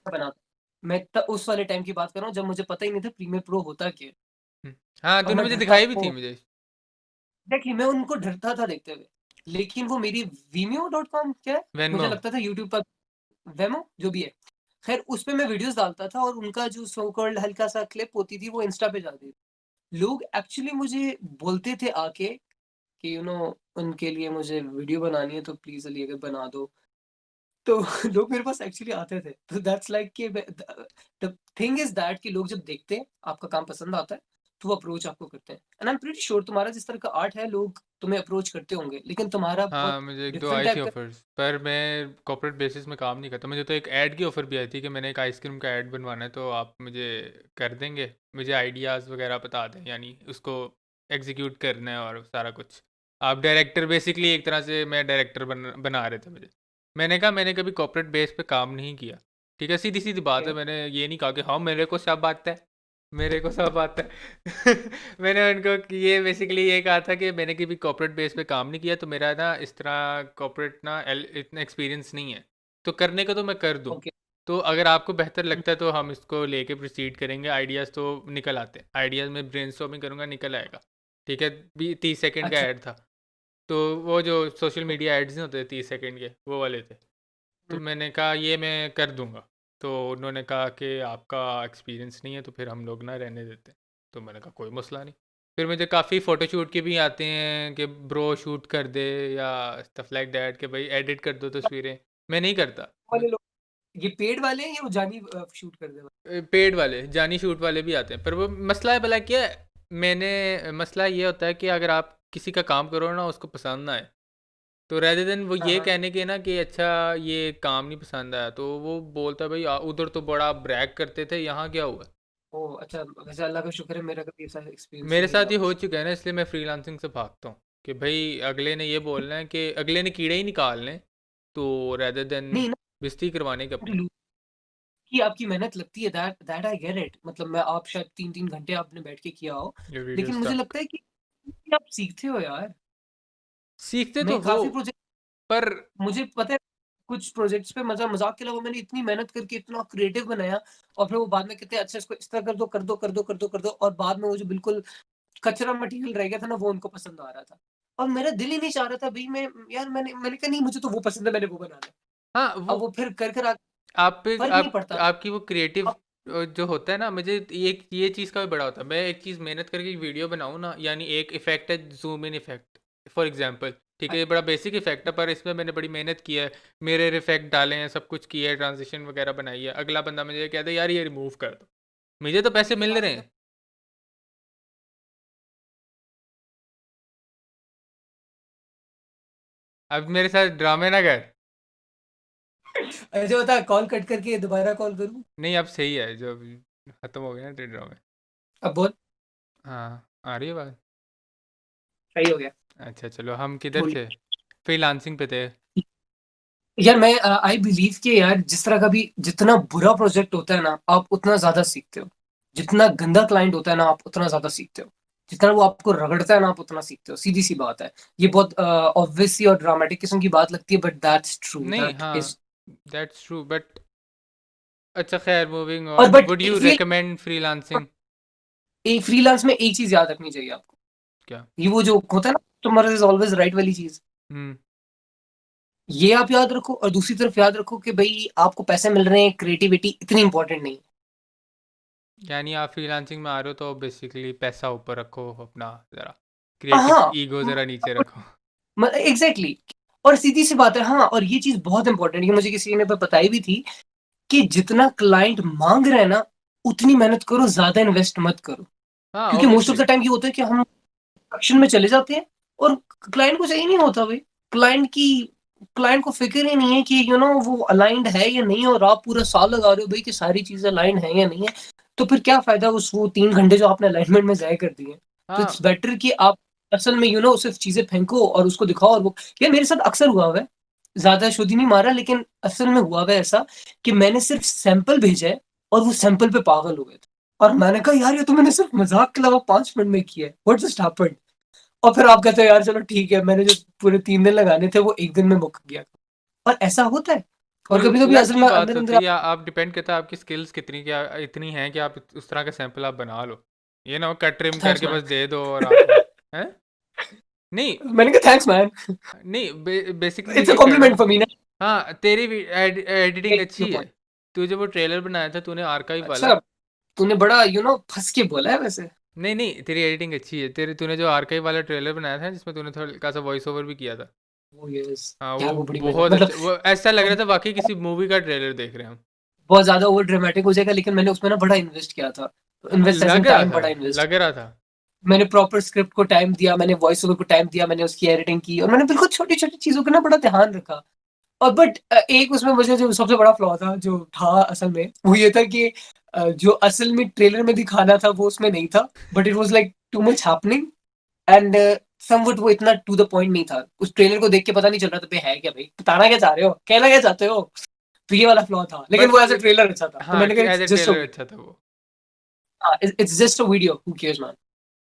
बना मैं उस वाले टाइम की बात कर रहा हूँ, जब मुझे पता ही नहीं था प्रीमियर प्रो होता क्या है। हुँ। हाँ, और तूने मैं मुझे डरता दिखाई भी वो थी मुझे। एग्ज़ैक्टली, मैं उनको डरता था देखते हुए। लेकिन वो मेरी Vimeo.com क्या है? मुझे वेनमो। लगता था यूट्यूब पर वेमो जो भी है। खैर उस पे मैं वीडियोस डालता था और उनका जो सो कॉल्ड हल्का सा क्लिप होती थी वो इंस्टा पे जाती थी। लोग एक्चुअली मुझे बोलते थे आके कि उनके लिए मुझे वीडियो बनानी है तो प्लीज अली अगर बना दो। तो लोग मेरे पास एक्चुअली आते थे। तो दैट्स लाइक कि द थिंग इज दैट कि लोग जब देखते हैं आपका काम पसंद आता है तो वो अप्रोच आपको करते हैं। And I am pretty sure तुम्हारा जिस तरह का आर्ट है लोग तुम्हें अप्रोच करते होंगे, लेकिन तुम्हारा बहुत हाँ, मुझे 1-2 डिफरेंट आई थी टाइप का। ऑफ़र्स, पर मैं कॉर्पोरेट बेसिस में काम नहीं करता। मुझे तो एक ऐड की ऑफ़र भी आई थी कि मैंने एक आइसक्रीम का ऐड बनवाना है, तो आप मुझे कर देंगे? मुझे आइडियाज़ वगैरह बता दें, यानी उसको एग्ज़ीक्यूट करना है और सारा कुछ। आप डायरेक्टर, बेसिकली एक तरह से मैं डायरेक्टर बना रहे थे मुझे। मैंने कहा मैंने कभी कॉर्पोरेट बेस पे काम नहीं किया। ठीक है, सीधी-सीधी बात है, मैंने ये नहीं कहा कि हाँ, मेरे को सब आता है, मेरे को सब आता है। मैंने उनको ये बेसिकली ये कहा था कि मैंने कभी कॉर्पोरेट बेस पे काम नहीं किया, तो मेरा ना इस तरह कॉर्पोरेट ना इतना एक्सपीरियंस नहीं है, तो करने को तो मैं कर दूँ। ओके। तो अगर आपको बेहतर लगता है तो हम इसको लेके प्रोसीड करेंगे। आइडियाज़ तो निकल आते हैं, आइडियाज़ में ब्रेनस्टॉर्मिंग करूँगा, निकल आएगा। ठीक है, 30 सेकंड का अच्छा। ऐड था, तो वो जो सोशल मीडिया एड्स नहीं होते 30 सेकंड के, वो वाले थे। तो हम्म, मैंने कहा ये मैं कर दूंगा। तो उन्होंने कहा कि आपका एक्सपीरियंस नहीं है तो फिर हम लोग ना रहने देते हैं। तो मैंने कहा कोई मसला नहीं। फिर मुझे काफ़ी फ़ोटोशूट के भी आते हैं कि ब्रो शूट कर दे या स्टफ लाइक दैट, कि भाई एडिट कर दो तस्वीरें। मैं नहीं करता। वाले लोग ये पेड वाले हैं या वो जानी शूट कर दे वाले? पेड वाले, जानी शूट वाले भी आते हैं, पर वो मसला है भला क्या है? मैंने मसला ये होता है कि अगर आप किसी का काम करो ना, उसको पसंद ना आए, तो रेदर देन वो हाँ ये हाँ। कहने के ना कि अच्छा ये काम नहीं पसंद आया, तो वो बोलता है भाई उधर तो बड़ा ब्रैग करते थे, यहाँ क्या हुआ? ओ अच्छा, वैसे अल्लाह का शुक्र है मेरा कभी ऐसा एक्सपीरियंस मेरे नहीं साथ रहा ये हो वैसे। चुका है ना, इसलिए मैं फ्रीलांसिंग से भागता हूँ कि भाई अगले ने ये बोलना है कि अगले ने कीड़े ही निकालने, तो रेदर देन नहीं ना, बेइज्जती करवाने के अपनी। कि आपकी मेहनत लगती है, that that I get it. मतलब मैं आप शायद 3-3 घंटे आपने बैठ के किया हो, ये वीडियो लेकिन मुझे स्टक लगता है कि आप सीखते हो यार। सीखते तो मैं हो, काफ़ी प्रोजेक्ट पर मुझे पता है, कुछ प्रोजेक्ट्स पे मज़ाक के अलावा मैंने इतनी मेहनत करके इतना क्रिएटिव बनाया और फिर वो बाद में कहते हैं अच्छा इसको इस तरह कर दो, कर दो, कर दो, कर दो, कर दो, और बाद में वो जो बिल्कुल कचरा मटेरियल रह गया था ना, वो उनको पसंद आ रहा था। और मेरा दिल ही नहीं चाह रहा था भई, मैं यार मैंने कहा नहीं मुझे तो वो पसंद है, मैंने वो बनाना है। हाँ अब वो वो फिर कर आ आप पे फ़र्क नहीं आप पड़ता। आपकी वो क्रिएटिव अब जो होता है ना, मुझे ये चीज़ का भी बड़ा होता है। मैं एक चीज़ मेहनत करके वीडियो बनाऊँ ना, यानी एक इफ़ेक्ट है zoom in effect, for example, ठीक है? ये बड़ा बेसिक इफ़ेक्ट है, पर इसमें मैंने बड़ी मेहनत की है, मिरर इफ़ेक्ट डाले हैं, सब कुछ किया है, ट्रांज़िशन वगैरह बनाई है। अगला बंदा मुझे कहता है यार ये रिमूव कर दो। मुझे तो पैसे ये मिल बात रहे एकदम हैं। अब मेरे साथ ड्रामे ना कर। ऐसे होता है, कॉल कट करके दोबारा कॉल करूँ? नहीं, अब सही है, जो अभी खत्म हो गया ना तेरे ड्रामे। अब बोल। हाँ, आ रही है बात? सही हो गया। अच्छा चलो, हम किधर बोल। थे? फ्रीलांसिंग पे थे। यार मैं आई बिलीव कि यार जिस तरह का भी जितना बुरा प्रोजेक्ट होता है ना, आप उतना ज्यादा सीखते हो। जितना गंदा क्लाइंट होता है ना, आप उतना ज्यादा सीखते हो। जितना वो आपको रगड़ता है ना, आप उतना सीखते हो। सीधी सी बात है। ये बहुत ऑब्वियस सी और ड्रामेटिक किस्म की बात लगती है, बट दैट्स ट्रू, नहीं, दैट हाँ, इज। दैट्स ट्रू, बट अच्छा खैर, मूविंग और on, but would you recommend freelancing? एक फ्रीलांस में एक चीज याद रखनी चाहिए आपको। क्या? ये वो जो होता है ना, तुम्हारा इज ऑलवेज राइट वाली चीज, हम्म। ये आप याद रखो। और दूसरी तरफ याद रखो कि भाई आपको पैसे मिल रहे हैं, क्रिएटिविटी इतनी इंपॉर्टेंट नहीं यानी आप फ्रीलांसिंग में आ रहे हो तो बेसिकली पैसा ऊपर रखो अपना, ज़रा है। क्रिएटिव हाँ, ईगो ज़रा नीचे रखो। Exactly exactly। और सीधी सी बात है, हाँ, और ये चीज बहुत इंपॉर्टेंट है, मुझे किसी ने बताई भी थी कि जितना क्लाइंट मांग रहे हैं ना, उतनी मेहनत करो, ज्यादा इन्वेस्ट मत करो। हाँ, क्योंकि most of obviously. The time ये होता है कि हम एक्शन में चले जाते हैं और क्लाइंट को चाहिए नहीं होता भाई। क्लाइंट को फिक्र ही नहीं है कि वो अलाइंड है या नहीं, और आप पूरा साल लगा रहे हो भाई कि सारी चीजें अलाइंड है या नहीं है। तो फिर क्या फायदा उस वो 3 घंटे जो आपने अलाइनमेंट में जाया कर दिए। तो हाँ, इट्स बेटर कि आप असल में सिर्फ चीजें फेंको और उसको दिखाओ। और वो यार मेरे साथ अक्सर हुआ हुआ है, ज्यादा शुद्धि नहीं मारा, लेकिन असल में हुआ हुआ है ऐसा कि मैंने सिर्फ सैंपल भेजा है और वो सैंपल पे पागल हो गए थे। और मैंने कहा यार ये तो मैंने सिर्फ मजाक के अलावा 5 मिनट में किया है, व्हाट जस्ट हैपेंड। और फिर आप कहते हो यार चलो ठीक है, मैंने जो पूरे 3 दिन लगाने थे वो एक दिन में मुक गया। और ऐसा होता है। और वो कभी कभी लक असल की में बात अंदर होती अंदर है, या आप डिपेंड करता है आपकी स्किल्स कितनी, क्या इतनी हैं कि आप उस तरह का सैंपल आप बना लो। ये ना हो कट ट्रिम थैंक्स करके मैन। बस दे दो और आप हैं? नहीं, मैंने कहा थैंक्स मैन, नहीं, बेसिकली इट्स अ ये कह रहा कॉम्प्लीमेंट हूँ। फॉर मी ना। हाँ, तेरी भी एडिटिंग योर अच्छी है। पॉइंट। तू जब वो ट्रेलर बनाया था तूने आर्काइव वाला, अच्छा तूने बड़ा फंस के बोला है वैसे। नहीं तेरी एडिटिंग अच्छी है, तूने जो आर्काइव वाला ट्रेलर बनाया था जिसमें तूने थोड़ा सा वॉइस ओवर भी किया था, वो यस हाँ यार वो वो बड़ी मजा बहुत मतलब अच्छा, वो ऐसा लग रहा था वाकई किसी मूवी का ट्रेलर देख रहे हैं हम। बहुत ज्यादा ओवर ड्रामेटिक हो जाएगा, लेकिन मैंने उसमें ना बड़ा इन्वेस्ट किया था। हाँ, इन्वेस्ट एज इन टाइम बड़ा इन्वेस्ट। लग रहा था। मैंने प्रॉपर स्क्रिप्ट को टाइम दिया, मैंने वॉइस ओवर को टाइम दिया, मैंने उसकी एडिटिंग की, और मैंने बिल्कुल छोटी छोटी चीजों का ना बड़ा ध्यान रखा। और बट एक उसमें मुझे जो सबसे बड़ा फ्लॉ था जो था असल में, वो ये था कि जो असल में ट्रेलर में दिखाना था वो उसमें नहीं था, but it was like too much happening. And somewhat वो इतना टू द पॉइंट नहीं था। उस ट्रेलर को देख के पता नहीं चल रहा था पे है क्या भाई, बताना क्या चाह रहे हो, कहना क्या चाहते हो। तो ये वाला फ्लॉ था, लेकिन बट वो एज अ ट्रेलर अच्छा था, तो हाँ, मैंने कहा as a it's just trailer अच्छा था वो। It's just a video, who cares man.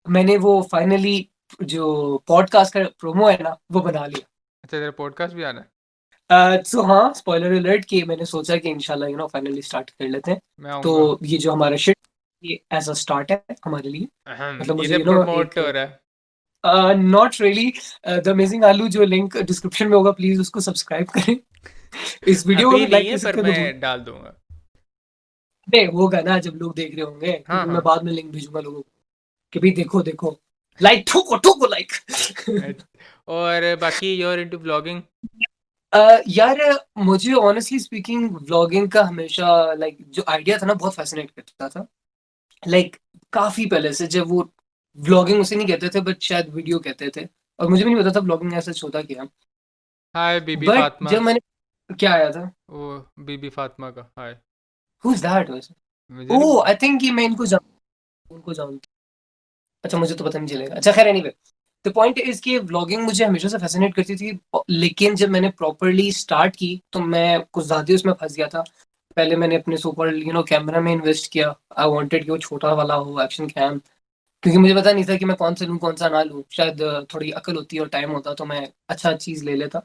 मैंने वो फाइनली जो पॉडकास्ट का प्रोमो है ना वो बना लिया। अच्छा, तेरा पॉडकास्ट भी आना है? सो हाँ, स्पॉइलर अलर्ट कि मैंने सोचा कि इंशाल्लाह फाइनली स्टार्ट कर लेते हैं। मैं तो आऊँगा। ये जो हमारा शिट, ये एज अ स्टार्ट है हमारे लिए। मतलब मुझे इधर प्रमोट एक हो रहा है। नॉट रियली द अमेजिंग आलू, जो लिंक डिस्क्रिप्शन में होगा, प्लीज उसको सब्सक्राइब करें। इस वीडियो को अभी भी नहीं लाइक है कर पर सकते हैं तो बहुत। मैं डाल दूंगा। नहीं होगा ना जब लोग देख रहे होंगे, हाँ क्योंकि मैं हाँ। बाद में लिंक भेजूंगा लोगों को कि भाई देखो देखो, लाइक ठोको ठोको लाइक। और बाकी योर इनटू ब्लॉगिंग? यार मुझे ऑनेस्टली स्पीकिंग व्लॉगिंग का हमेशा लाइक जो आइडिया था ना बहुत फैसिनेट करता था। लाइक काफी पहले से, जब वो व्लॉगिंग उसे नहीं कहते थे बट शायद वीडियो कहते थे, और मुझे भी नहीं पता था व्लॉगिंग ऐसा होता क्या। हाय बीबी बट फातिमा। जब मैंने, क्या आया था, वो बीबी फातिमा का हाय। हु इज दैट वैसे। मुझे नहीं ओह पता। आई थिंक कि मैं उनको जानता। अच्छा मुझे तो पता नहीं चलेगा। अच्छा खैर एनीवे, द पॉइंट इज कि व्लॉगिंग मुझे हमेशा से फैसिनेट करती थी, लेकिन जब मैंने प्रॉपरली स्टार्ट की तो मैं कुछ ज्यादा उसमें फंस गया था। पहले मैंने अपने सुपर कैमरा में इन्वेस्ट किया। आई वांटेड कि वो छोटा वाला हो एक्शन कैम, क्योंकि मुझे पता नहीं था कि मैं कौन सा लूँ कौन सा ना लूँ। शायद थोड़ी अकल होती और टाइम होता तो मैं अच्छा चीज ले लेता।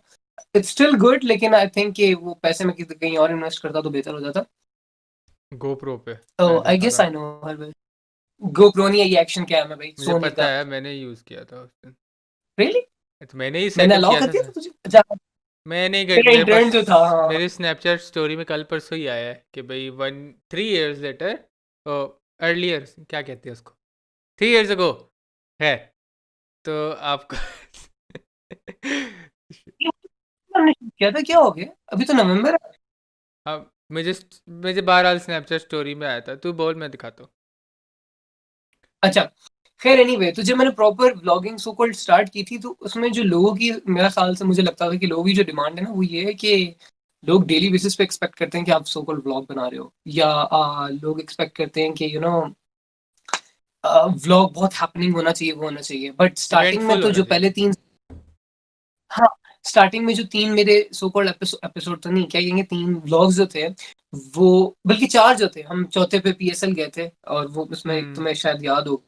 इट्स स्टिल गुड, लेकिन आई थिंक कि वो पैसे मैं कहीं और इन्वेस्ट करता तो बेहतर हो जाता। गोप्रो पे तो मैंने आई देखा गेस था। I know her way. GoPro नहीं है, ये एक्शन कैम है भाई, मुझे सोनी पता का। है, मैंने यूज़ किया था उस दिन। रियली? तो मैंने ही मैंने सेटअप अलाउ किया कर था दिया सर। था तुझे? अच्छा मैंने तेरा मेरे पास इंटरनेट जो था, हाँ। मेरे स्नैपचैट स्टोरी में कल परसों ही आया है कि भाई 3 years लेटर, अर्लियर क्या कहते हैं उसको, 3 years ago है, तो आपको हमने किया था, क्या हो गया, अभी तो नवंबर है। हाँ, मुझे मुझे बहरहाल स्नैपचैट स्टोरी में आया था, तू बोल मैं दिखाता हूँ। अच्छा खैर एनीवे, तो जब मैंने proper vlogging so called start की थी, तो उसमें जो लोगों की, मेरा ख्याल से मुझे लगता था कि लोगों की जो डिमांड है ना वो ये है कि लोग डेली बेसिस पे एक्सपेक्ट करते हैं कि आप सो कॉल्ड व्लॉग बना रहे हो, या लोग एक्सपेक्ट करते हैं कि व्लॉग बहुत हैपनिंग होना चाहिए, वो होना चाहिए। बट स्टार्टिंग में इवेंटफुल तो होना जो चाहिए। पहले 3, हाँ, स्टार्टिंग में जो 3 मेरे सो कॉल्ड एपिसोड तो नहीं क्या कहेंगे, 3 व्लॉग्स जो थे, वो बल्कि 4 जो थे, हम चौथे पे पीएसएल गए थे, और वो उसमें एक हम्म। तुम्हें शायद याद हो,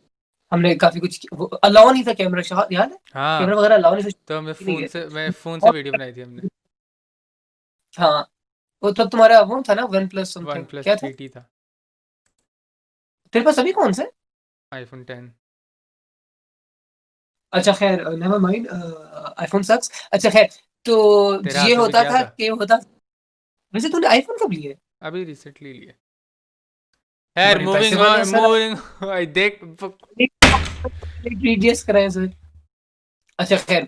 हमने काफी कुछ वो अलाउ नहीं था कैमरा, शायद याद है, कैमरा हाँ, वगैरह अलाउ नहीं था, तो नहीं गए थे। मैं फ़ोन से और वीडियो बनाई थी हमने। हाँ, वो तो तुम्हारा वो था ना one plus one something plus क्या था। थ्री टी था। तेरे पास अभी कौन से? iPhone 10। अच्छा खैर नेवर माइंड, आईफोन सक्स। अच्छा खैर, तो तेरे हाथ ये में भी होता दिया था था। कि होता, वैसे तूने आईफोन कब लिया है? अभी रिसेंटली लिए। खैर, बड़े पैसे मूविंग वाले हो ऑन, सर मूविंग देख आप। कराए सर। अच्छा खैर,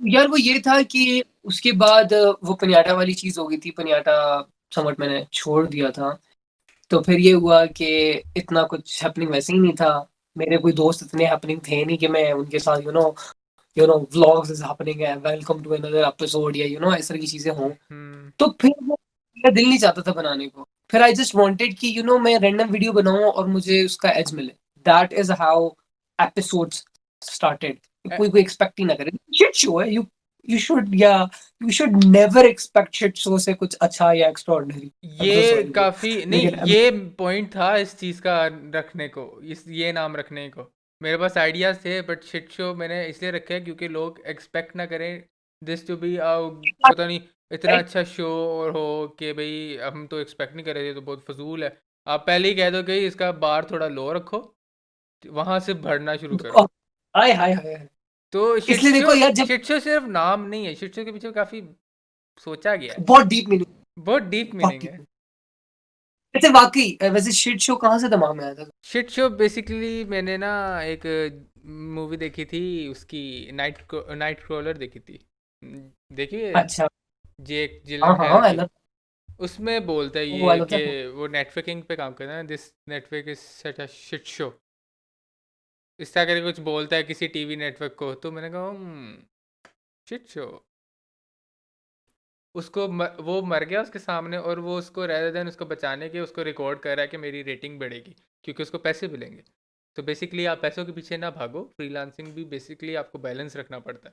यार वो ये था कि उसके बाद वो पनियाटा वाली चीज हो गई थी, पनियाटा समझ मैंने छोड़ दिया था। तो फिर ये हुआ कि इतना कुछ हैपनिंग वैसे ही नहीं था। मेरे कोई दोस्त इतने हैपनिंग थे नहीं कि मैं उनके साथ व्लॉग्स इज हैपनिंग है, वेलकम टू अनदर एपिसोड, या इस तरह की चीजें हों। हम्म। तो फिर मेरा दिल नहीं चाहता था बनाने को। फिर आई जस्ट वांटेड कि मैं रैंडम वीडियो बनाऊं और मुझे उसका एज मिले। That is how episodes started. Uh, कोई कोई एक्सपेक्ट ही ना करे, शिट शो है, you should never expect shit show से कुछ अच्छा या एक्स्ट्राऑर्डिनरी। आई एम सो ये सॉरी ब्रो, काफ़ी नहीं, लेकिन ये पॉइंट था इस चीज़ का रखने को, इस ये नाम रखने को। मेरे पास आइडियाज़ थे बट शिट शो मैंने इसलिए रखा है क्योंकि लोग एक्सपेक्ट ना करें दिस टू बी पता नहीं इतना अच्छा शो और हो कि भाई हम तो एक्सपेक्ट नहीं कर रहे थे, तो बहुत फजूल है। आप पहले ही कह दो कि इसका बार थोड़ा लो रखो, वहाँ से भरना शुरू करो। हाय हाय हाय। तो इसलिए देखो यार, जब शिट शो सिर्फ नाम नहीं है, शिट शो के पीछे काफ़ी सोचा गया है। बहुत डीप मीनिंग, बहुत डीप मीनिंग है। अच्छा वाकई वैसे शिट शो कहाँ से दिमाग में आया था? शिट शो बेसिकली मैंने ना एक मूवी देखी थी उसकी, नाइट क्रॉलर देखी थी। देखी है? अच्छा जेक हाँ जिलन हाँ है आई की। लव उसमें बोलता है वो आई ये लव कि दैट। वो नेटवर्किंग पे काम करता है, this network is such a shit show, इस तरह करके कुछ बोलता है किसी टीवी नेटवर्क को। तो मैंने कहा शिट शो। वो मर गया उसके सामने, और वो उसको रेदर देन उसको बचाने के उसको रिकॉर्ड कर रहा है कि मेरी रेटिंग बढ़ेगी क्योंकि उसको पैसे मिलेंगे। तो बेसिकली आप पैसों के पीछे ना भागो, फ्रीलांसिंग भी बेसिकली आपको बैलेंस रखना पड़ता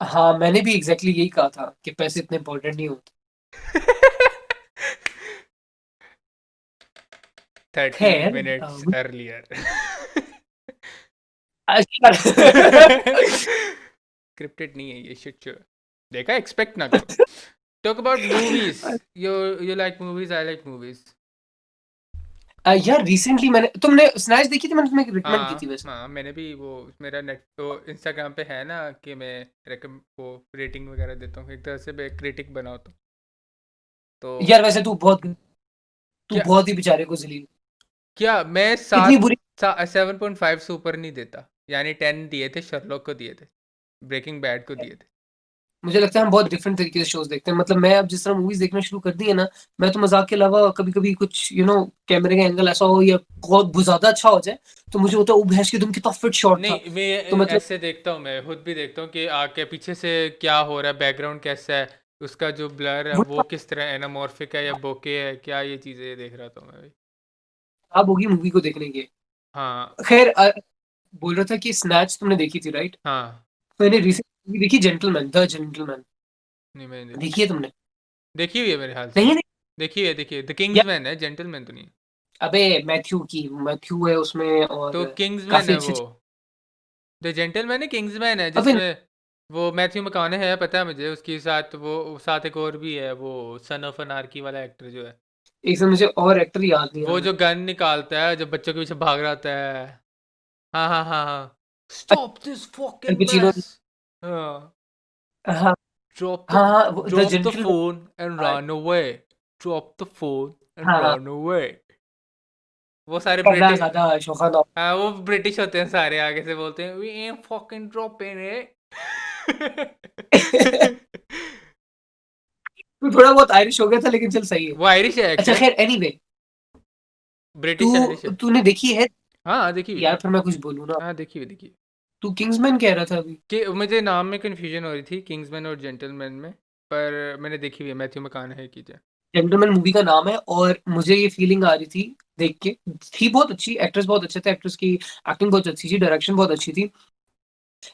हाँ मैंने भी एग्जैक्टली यही कहा था कि पैसे इतने इंपॉर्टेंट नहीं होते। है। 13 खैर minutes earlier। अच्छा स्क्रिप्टेड नहीं है ये शिट शो। देखा, एक्सपेक्ट ना करो। Talk about movies. You you like movies, I like movies. यार रिसेंटली मैंने तुमने स्नैच देखी थी? मैंने तुम्हें रिकमेंड की थी हाँ वैसे। हाँ, मैंने भी वो, मेरा नेट तो इंस्टाग्राम पे है ना कि मैं वो रेटिंग वगैरह देता हूँ, एक तरह से मैं क्रिटिक बनाओ तो यार वैसे तू क्या बहुत ही बेचारे को जलील, क्या मैं इतनी सात बुरी। 7.5 से ऊपर नहीं देता, यानी 10 दिए थे, शर्लॉक को दिए थे, ब्रेकिंग बैड को दिए थे। मुझे लगता है हम बहुत डिफरेंट तरीके से शोज देखते हैं। मतलब मैं अब जिस तरह मूवीज देखना शुरू कर दी है ना, मैं तो मजाक के अलावा कभी कभी कुछ कैमरे का एंगल ऐसा हो या बहुत ज्यादा अच्छा हो जाए तो मुझे होता है ओ भैंस की तुम कितना फिट शॉट था। नहीं, मैं तो मतलब ऐसे देखता हूँ, मैं खुद भी देखता हूँ कि आके पीछे से क्या हो रहा है, बैकग्राउंड कैसा है, उसका जो ब्लर है वो वो किस तरह एनामॉर्फिक है या बोके है, क्या ये चीज़ें देख रहा था मैं भी। खराब होगी मूवी को देखने के। हाँ खैर बोल रहा था कि स्नैच तुमने देखी थी राइट? हाँ। मैंने रिसेंटली देखी जेंटलमैन, द जेंटलमैन। नहीं, मैंने देखी। देखी है तुमने? देखी हुई है मेरे ख्याल से। नहीं नहीं देखी है द यार, किंग्समैन है, जेंटलमैन तो नहीं। अबे मैथ्यू है उसमें और तो किंग्समैन काफी है अच्छे वो। द जेंटलमैन है, किंग्समैन है अबे जिसमें वो मैथ्यू मकाने है, पता है मुझे, उसके साथ वो साथ एक और भी है, वो सन ऑफ अनार्की वाला एक्टर जो है, एक मुझे और एक्टर याद नहीं आ वो रहा। जो गन निकालता है जब बच्चों के पीछे भाग रहा होता है। हाँ हाँ हाँ हाँ। Stop this Al fucking Pacino. Mess. हाँ। हाँ ड्रॉप द हाँ the drop the gentleman. Phone and run away. Drop the phone and हाँ रन अवे। वो सारे करना ब्रिटिश, ज्यादा शौकान था। हाँ वो ब्रिटिश होते हैं सारे, आगे से बोलते हैं V am fucking dropping it. तू थोड़ा बहुत आयरिश हो गया था लेकिन चल सही है। वो आयरिश है अच्छा एक्चुअली। खैर एनीवे, ब्रिटिश आयरिश तू है। तूने देखी है? हाँ हाँ, देखी हुई है। यार फिर मैं कुछ बोलूँ ना। हाँ देखी हुई, देखी हुई। तू किंग्समैन कह रहा था अभी? कि मुझे नाम में कन्फ्यूजन हो रही थी किंग्समैन और जेंटलमैन में, पर मैंने देखी हुई है, मैथ्यू मकान की जो। जेंटलमैन मूवी का नाम है और मुझे ये फीलिंग आ रही थी देख के। थी बहुत अच्छी, एक्टर्स बहुत अच्छे थे, एक्टर्स की एक्टिंग बहुत अच्छी थी, डायरेक्शन बहुत अच्छी थी,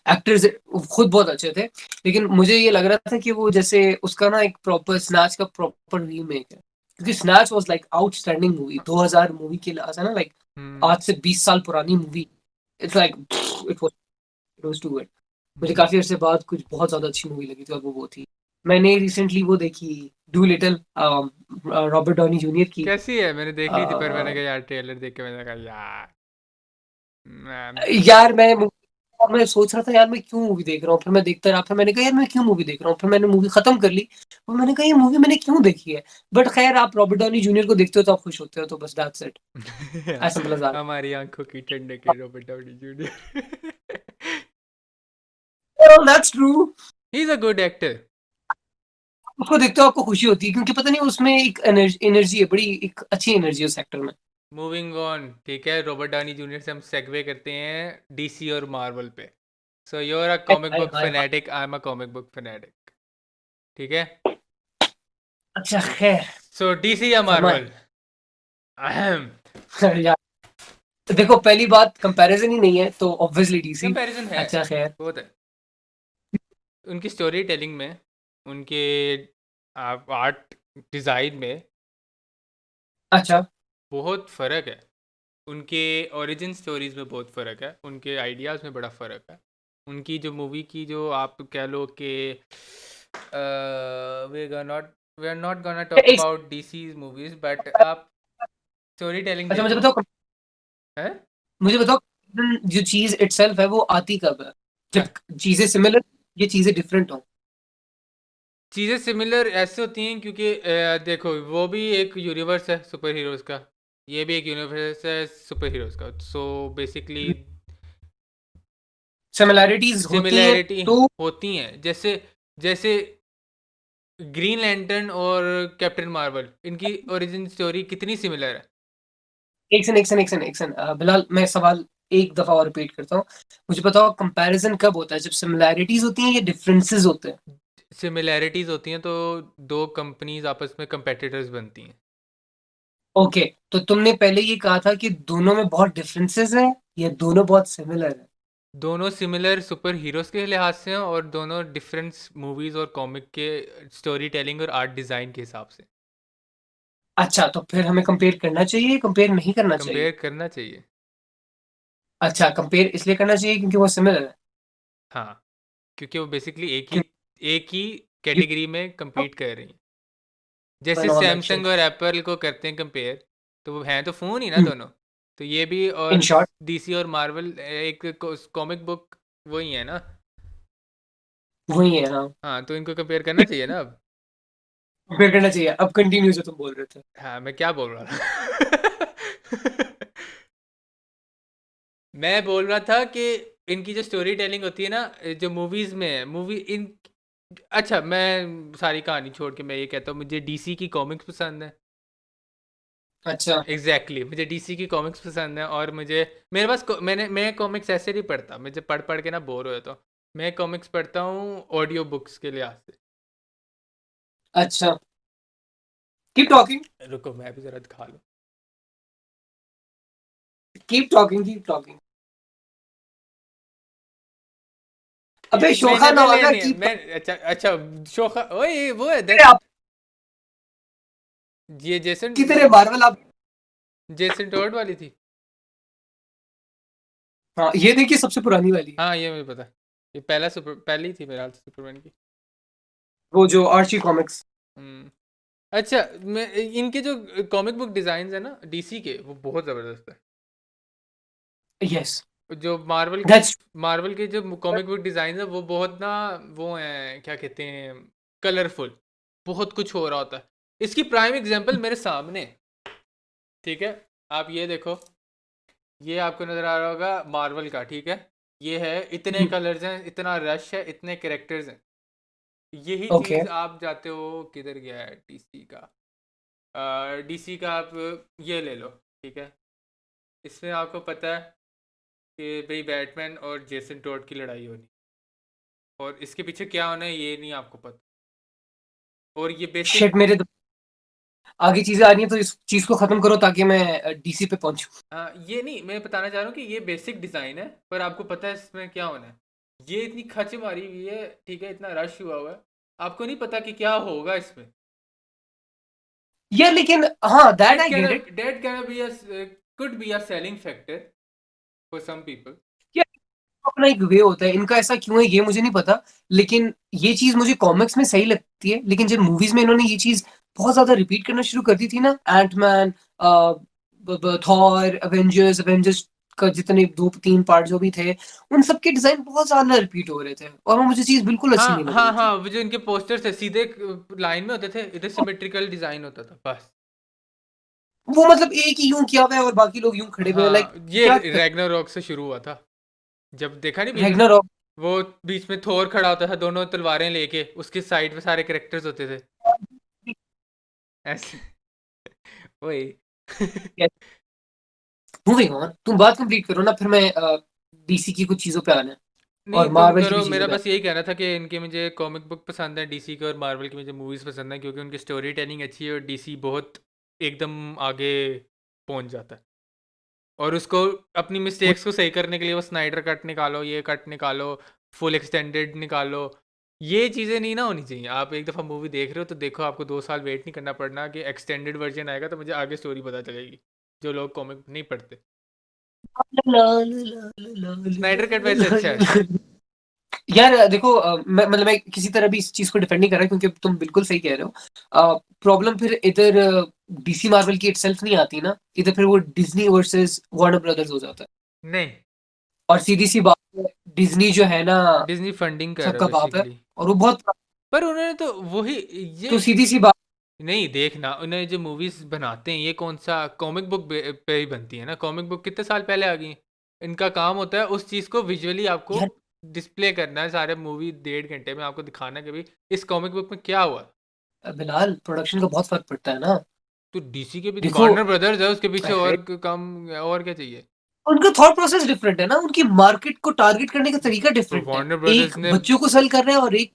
एक्टर्स खुद बहुत अच्छे थे। लेकिन मुझे ये लग रहा था कि वो जैसे उसका ना एक प्रॉपर स्नैच का प्रॉपर रीमेक है, क्योंकि snatch was like outstanding movie 2000 movie के लिहाज है ना, लाइक हम्म। आज से 20 साल पुरानी movie. It's like it was too good. मुझे काफी अरसे बाद कुछ बहुत ज्यादा अच्छी मूवी लगी थी और वो थी, मैंने रिसेंटली वो देखी do little, Robert Downey junior की। कैसी है? मैंने देख ली थी, पर मैंने अ, कहा यार ट्रेलर देख के मैंने कहा यार मैम। यार मैं सोच रहा था यार मैं क्यों मूवी देख रहा हूँ, फिर मैं देखता रहा, फिर मैंने कहा यार मैं क्यों मूवी देख रहा हूँ, फिर मैंने मूवी खत्म कर ली और मैंने कहा ये मूवी मैंने क्यों देखी है। बट खैर आप रॉबर्ट डॉनी जूनियर को देखते हो तो आप खुश होते हो, तो बस that's it. As simple as हमारी आंखों की ठंडक है Robert Downey Junior. That. That's true. He is a good actor. उसको देखते हो आपको खुशी होती है क्योंकि पता नहीं उसमें एक एनर्जी है, बड़ी एक अच्छी एनर्जी है उस एक्टर में। मूविंग ऑन, ठीक है, रॉबर्ट डाउनी जूनियर से हम सेगवे करते हैं डीसी और मार्वल पे। So you are a comic hi book hi hi. Fanatic, I am a comic book fanatic, ठीक है। अच्छा खैर सो डीसी या फरमाए। मार्वल? अहम। यार देखो पहली बात कंपैरिजन ही नहीं है तो ऑब्वियसली डीसी। कंपैरिजन है, अच्छा खैर। बहुत है। उनकी स्टोरी टेलिंग में, उनके आर्ट डिज़ाइन में अच्छा बहुत फ़र्क है। उनके ओरिजिन स्टोरीज में बहुत फ़र्क है, उनके आइडियाज़ में बड़ा फ़र्क है। उनकी जो मूवी की जो आप कह लो कि we are not gonna talk एक अबाउट डीसीज मूवीज, बट आप स्टोरी टेलिंग अच्छा देखो। है मुझे बताओ जो चीज इटसेल्फ है वो आती कब है क्या? जब चीजें सिमिलर, ये चीजें डिफरेंट हो? चीज़ें सिमिलर ऐसे होती हैं क्योंकि देखो वो भी एक यूनिवर्स है सुपर हीरोज़ का, ये भी एक यूनिवर्स है सुपर हीरोज़ का। सो बेसिकली सिमिलैरिटीज होती हैं सिमिलैरिटी तो होती हैं, जैसे जैसे ग्रीन लैंटर्न और कैप्टन मार्वल, इनकी ओरिजिन स्टोरी कितनी सिमिलर है। बिलाल, मैं सवाल एक दफा और रिपीट करता हूँ। मुझे बताओ कंपैरिजन कब होता है, जब सिमिलैरिटीज होती हैं या डिफरेंसेस होते हैं? सिमिलैरिटीज़ होती हैं तो दो कंपनीज आपस में कंपेटिटर्स बनती हैं। ओके, तो तुमने पहले ये कहा था कि दोनों में बहुत डिफरेंसेस हैं या दोनों बहुत सिमिलर है? दोनों सिमिलर सुपर हीरोज़ के लिहाज से हैं और दोनों डिफरेंस मूवीज़ और कॉमिक के स्टोरी टेलिंग और आर्ट डिज़ाइन के हिसाब से। अच्छा, तो फिर हमें कंपेयर करना चाहिए, कंपेयर नहीं करना चाहिए? कंपेयर करना चाहिए। अच्छा, कंपेयर इसलिए करना चाहिए क्योंकि वो सिमिलर है। हाँ, क्योंकि वो बेसिकली क्यों? एक ही You कैटेगरी में compete कर रही हैं। जैसे and all that Samsung shit. और एप्पल को करते हैं कंपेयर, तो वो हैं तो फ़ोन ही ना Hmm. दोनों। तो ये भी In और short, डीसी और मार्वल एक कॉमिक बुक वही है ना। वही है, हाँ। हाँ, तो इनको कंपेयर करना चाहिए ना अब। कंपेयर करना चाहिए। अब कंटिन्यू जो तुम बोल रहे थे। हाँ, मैं क्या बोल रहा था? मैं बोल रहा था कि इनकी जो स्टोरी टेलिंग होती है ना, जो मूवीज़ में है, मूवी इन अच्छा, मैं सारी कहानी छोड़ के मैं ये कहता हूँ, मुझे डीसी की कॉमिक्स पसंद है। अच्छा। एग्जैक्टली मुझे डीसी की कॉमिक्स पसंद है और मुझे मेरे पास मैं कॉमिक्स ऐसे नहीं पढ़ता, मुझे पढ़ पढ़ के ना बोर हो जाता हूँ। मैं कॉमिक्स पढ़ता हूँ ऑडियो बुक्स के लिहाज से। अच्छा, कीप टॉकिंग, रुको मैं भी ज़रा दिखा लूँ। Keep talking, keep talking. ये अबे मैंने शोखा भी नवाजा, लेनी है कीप मैं। अच्छा अच्छा, शोखा ओए वो है टॉकिंग। आप ये जेसन की तरह मार्वल आप। जेसन टोड वाली थी। हाँ, ये देखिए सबसे पुरानी वाली, हाँ ये मुझे पता है। ये पहली थी मेरे हाल से सुपरमैन की। वो जो आर्ची कॉमिक्स। हम्म। अच्छा, मैं इनके जो कॉमिक बुक डिज़ाइन है ना डीसी के, वो बहुत ज़बरदस्त है। यस, जो दैट्स मार्वल के जो कॉमिक बुक डिज़ाइन है वो बहुत ना, वो हैं क्या कहते हैं, कलरफुल, बहुत कुछ हो रहा होता है। इसकी प्राइम एग्जांपल मेरे सामने है, ठीक है। आप ये देखो, ये आपको नज़र आ रहा होगा मार्वल का, ठीक है। ये है, इतने कलर्स हैं, इतना रश है, इतने कैरेक्टर्स हैं। यही ओके। चीज़ आप जाते हो, किधर गया है डीसी का, डीसी का आप ये ले लो, ठीक है। इसमें आपको पता है कि भाई बैटमैन और जेसन टोड की लड़ाई होनी, और इसके पीछे क्या होना है ये नहीं आपको पता। और ये बेसिक, शिट, मेरे आगे चीजें आ रही हैं, तो इस चीज को खत्म करो ताकि मैं डीसी पे पहुंचूं। ये नहीं, मैं बताना चाह रहा हूँ कि ये बेसिक डिज़ाइन है, पर आपको पता है इसमें क्या होना है। ये इतनी खच मारी हुई है, ठीक है, इतना रश हुआ हुआ है, आपको नहीं पता कि क्या होगा इसमें। यार लेकिन हाँ, that date I can get it. Date can be a could be a selling factor for some people. अपना एक वे होता है इनका, ऐसा क्यों है ये मुझे नहीं पता। लेकिन ये चीज मुझे कॉमिक्स में सही लगती है, लेकिन जब मूवीज में इन्होंने ये चीज बहुत ज्यादा रिपीट करना शुरू कर दी थी ना, एंटमैन, थॉर, एवेंजर्स एवेंजर्स का जितने दो तीन पार्ट जो भी थे, उन सबके डिजाइन बहुत ज्यादा रिपीट हो रहे थे और वो मुझे चीज बिल्कुल अच्छी हाँ नहीं लग हाँ रही थी। हाँ, वो जो इनके पोस्टर थे सीधे लाइन में होते थे, इधर सिमेट्रिकल डिज़ाइन होता था बस। वो मतलब एक ही यूं किया हुआ है और बाकी लोग यूं खड़े हुए हैं, लाइक हाँ, ये क्या। रैग्नारोक से शुरू हुआ था, जब देखा नहीं बीच में, रैग्नारॉक। वो बीच में थोर खड़ा होता था दोनों तलवारें लेके, उसके साइड पे सारे कैरेक्टर्स होते थे ऐसे। वही। मूविंग ऑन, तुम बात कंप्लीट करो ना, फिर मैं डीसी की कुछ चीजों पे आना है नहीं और तुम मार्वल की करो, भी चीजों मेरा पे आना बस यही कहना था कि इनके मुझे कॉमिक बुक पसंद है डीसी के, और मार्वल की मुझे मूवीज़ पसंद है, क्योंकि उनकी स्टोरी टेलिंग अच्छी है और डीसी बहुत एकदम आगे पहुंच जाता है। और उसको अपनी है। मिस्टेक्स को सही करने के लिए वो स्नाइडर कट निकालो, ये कट निकालो, फुल एक्सटेंडेड निकालो, ये चीज़ें नहीं ना होनी चाहिए। आप एक दफ़ा मूवी देख रहे हो तो देखो, आपको 2 साल वेट नहीं करना पड़ना कि एक्सटेंडेड वर्जन आएगा तो मुझे आगे स्टोरी पता चलेगी, जो लोग कॉमिक नहीं पढ़ते। स्नाइडर कट वैसे अच्छा है। यार देखो, मतलब मैं किसी तरह भी इस चीज को डिफेंड नहीं कर रहा, क्योंकि तुम बिल्कुल सही कह रहे हो। प्रॉब्लम फिर इधर डीसी मार्वल की इटसेल्फ नहीं आती ना, इधर फिर वो डिज्नी वर्सेस वार्नर ब्रदर्स हो जाता है। नहीं, और सीधी सी बात है, डिज्नी जो है ना, डिज्नी फंडिंग कर रहा है सबका बाप है। बेसिकली। और वो बहुत पर उन्होंने तो वही तो ये सीधी सी बात, नहीं देखना, उन्हें जो मूवीज बनाते हैं ये कौन सा कॉमिक बुक पे ही बनती है ना। कॉमिक बुक कितने साल पहले आ गई। इनका काम होता है उस चीज़ को विजुअली आपको यार डिस्प्ले करना है, सारे मूवी 1.5 घंटे में आपको दिखाना है कि भाई इस कॉमिक बुक में क्या हुआ। बिलाल, प्रोडक्शन का बहुत फर्क पड़ता है ना। तो डीसी के भी देखो, वार्नर ब्रदर्स है उसके पीछे, अरे, और काम और क्या चाहिए। उनका थॉट प्रोसेस डिफरेंट है ना, उनकी मार्केट को टारगेट करने का तरीका तो डिफरेंट है। वार्नर ब्रदर्स एक ने बच्चों को सेल कर रहे हैं और एक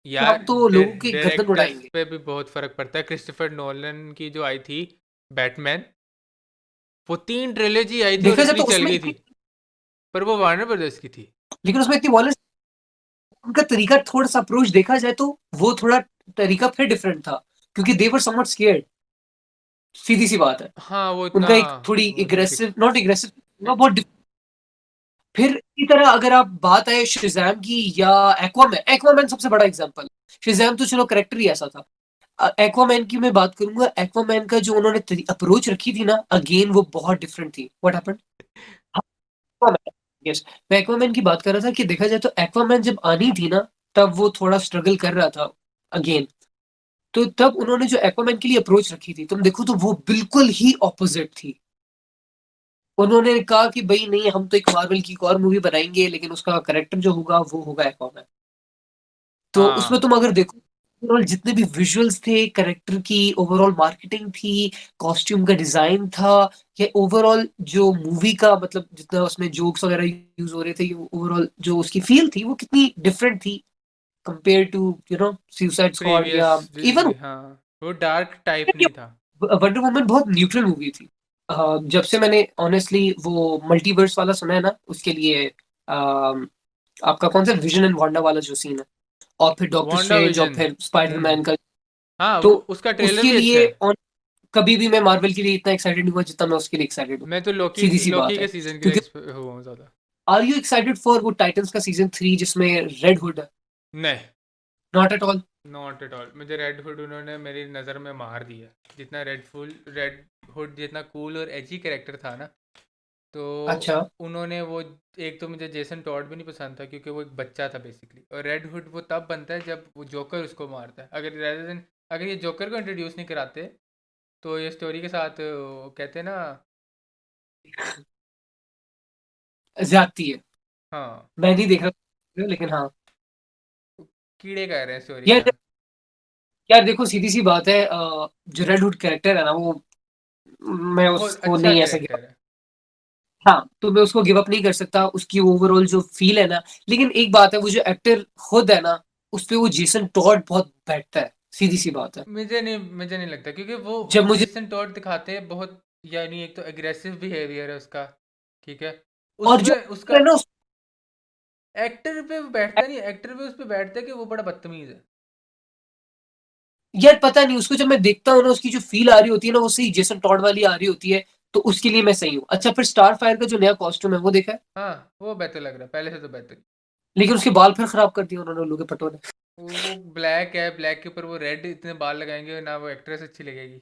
यार हम तो लोगों की गर्दन डायरेक्टर्स उड़ाएंगे। पे भी बहुत फर्क पड़ता है। क्रिस्टोफर नोलन की जो आई थी बैटमैन, वो 3 ट्रिलॉजी आई थी और देखा जाए इतनी तो चल उसमें गई थी, पर वो वार्नर ब्रदर्स की थी। लेकिन उसमें इतनी वॉयलेंस, उनका तरीका थोड़ा सा अप्रोच देखा जाए तो वो थोड़ा तरीका फिर डिफरेंट था, क्योंकि दे वर समवट स्केयर्ड। सीधी सी बात है। हाँ वो इतना, उनका एक हाँ थोड़ी वो नहीं दिख। एग्रेसिव, नॉट एग्रेसिव, बहुत फिर इसी तरह अगर आप बात है शिज़ैम की या एक्वामैन, एक्वामैन सबसे बड़ा एग्जांपल। शिज़ैम तो चलो कैरेक्टर ही ऐसा था। एक्वामैन की मैं बात करूंगा, एक्वामैन का जो उन्होंने अप्रोच रखी थी ना, अगेन वो बहुत डिफरेंट थी। What happened? यस, मैं एक्वामैन की बात कर रहा था कि देखा जाए तो एक्वामैन जब आनी थी ना, तब वो थोड़ा स्ट्रगल कर रहा था अगेन। तो तब उन्होंने जो एक्वामैन के लिए अप्रोच रखी थी, तुम देखो तो वो बिल्कुल ही ऑपोजिट थी। उन्होंने कहा कि भाई नहीं, हम तो एक मार्वल की एक और मूवी बनाएंगे, लेकिन उसका करेक्टर जो होगा वो होगा एक्वामैन। तो उसमें हाँ तुम अगर देखो, ओवरऑल जितने भी विजुअल्स थे, करेक्टर की ओवरऑल मार्केटिंग थी, कॉस्ट्यूम का डिजाइन था, या ओवरऑल जो मूवी का मतलब जितना उसमें जोक्स वगैरह यूज हो रहे थे, ओवरऑल जो उसकी फील थी वो कितनी डिफरेंट थी compare to suicide squad previous, या इवन हाँ वो डार्क टाइप नहीं था। Wonder woman. बहुत न्यूट्रल मूवी थी। जब से मैंने ऑनेस्टली वो मल्टीवर्स वाला सुना है ना, उसके लिए आपका कौन सा विजन एंड वांडा वाला जो सीन है, और फिर डॉक्टर वांडा स्ट्रेंज और विजन, फिर स्पाइडरमैन का, हाँ तो उसका ट्रेलर उसके भी अच्छा लिए है। कभी भी मैं मार्वल के लिए इतना एक्साइटेड नहीं हुआ जितना मैं उसके लिए एक्साइटेड हूँ। मैं तो लोकी सीधी सी लोकी बात के है, सीजन के लिए क्योंकि हुआ हूँ ज़्यादा। आर यू एक्साइटेड फॉर वो टाइटंस का सीजन 3 जिसमें रेड हुड है? नहीं, not at all. Not at all. मुझे रेड हुड उन्होंने मेरी नज़र में मार दिया। जितना रेड हुड जितना कूल और एजी कैरेक्टर था ना, तो अच्छा, उन्होंने वो, एक तो मुझे जेसन टॉड भी नहीं पसंद था क्योंकि वो एक बच्चा था बेसिकली, और रेड हुड वो तब बनता है जब वो जोकर उसको मारता है। अगर रेदर देन अगर ये जोकर को इंट्रोड्यूस नहीं कराते तो ये स्टोरी के साथ कहते हैं ना। ज्यादती है। हाँ, मैं नहीं देख रहा लेकिन हाँ। कीड़े कह रहे हैं स्टोरी के यार, साथ। यार देखो सीधी सी बात है, जो रेड हुड कैरेक्टर है ना, वो मैं बहुत उसको अच्छा नहीं ऐसे गिव, कैरेक्टर है। हाँ, तो मैं उसको गिव अप नहीं कर सकता, उसकी ओवरऑल जो फील है ना। लेकिन एक बात है, वो जो एक्टर खुद है ना, उस पे वो जेसन टॉड बहुत बैठता है। सीधी सी बात है। मुझे नहीं लगता क्योंकि वो जब मुझे जेसन टॉड दिखाते हैं बहुत, यानी एक तो एग्रेसिव बिहेवियर है उसका, ठीक है। और जो उसमें उसका है ना एक्टर पे वो बैठता नहीं, एक्टर पे उस पे बैठता है कि वो बड़ा बदतमीज है। यार पता नहीं, उसको जब मैं देखता हूँ ना, उसकी जो फील आ रही होती है ना, वो सही जेसन टॉड वाली आ रही होती है। तो उसके लिए मैं सही हूँ। अच्छा, फिर स्टार फायर का जो नया कॉस्ट्यूम है वो देखा है? हाँ वो बेहतर लग रहा है पहले से तो बेहतर। लेकिन उसके बाल फिर खराब कर दिए उन्होंने, लोगे पटो ने। वो ब्लैक है, ब्लैक के ऊपर वो रेड इतने बाल लगाएंगे ना, वो एक्ट्रेस अच्छी लगेगी।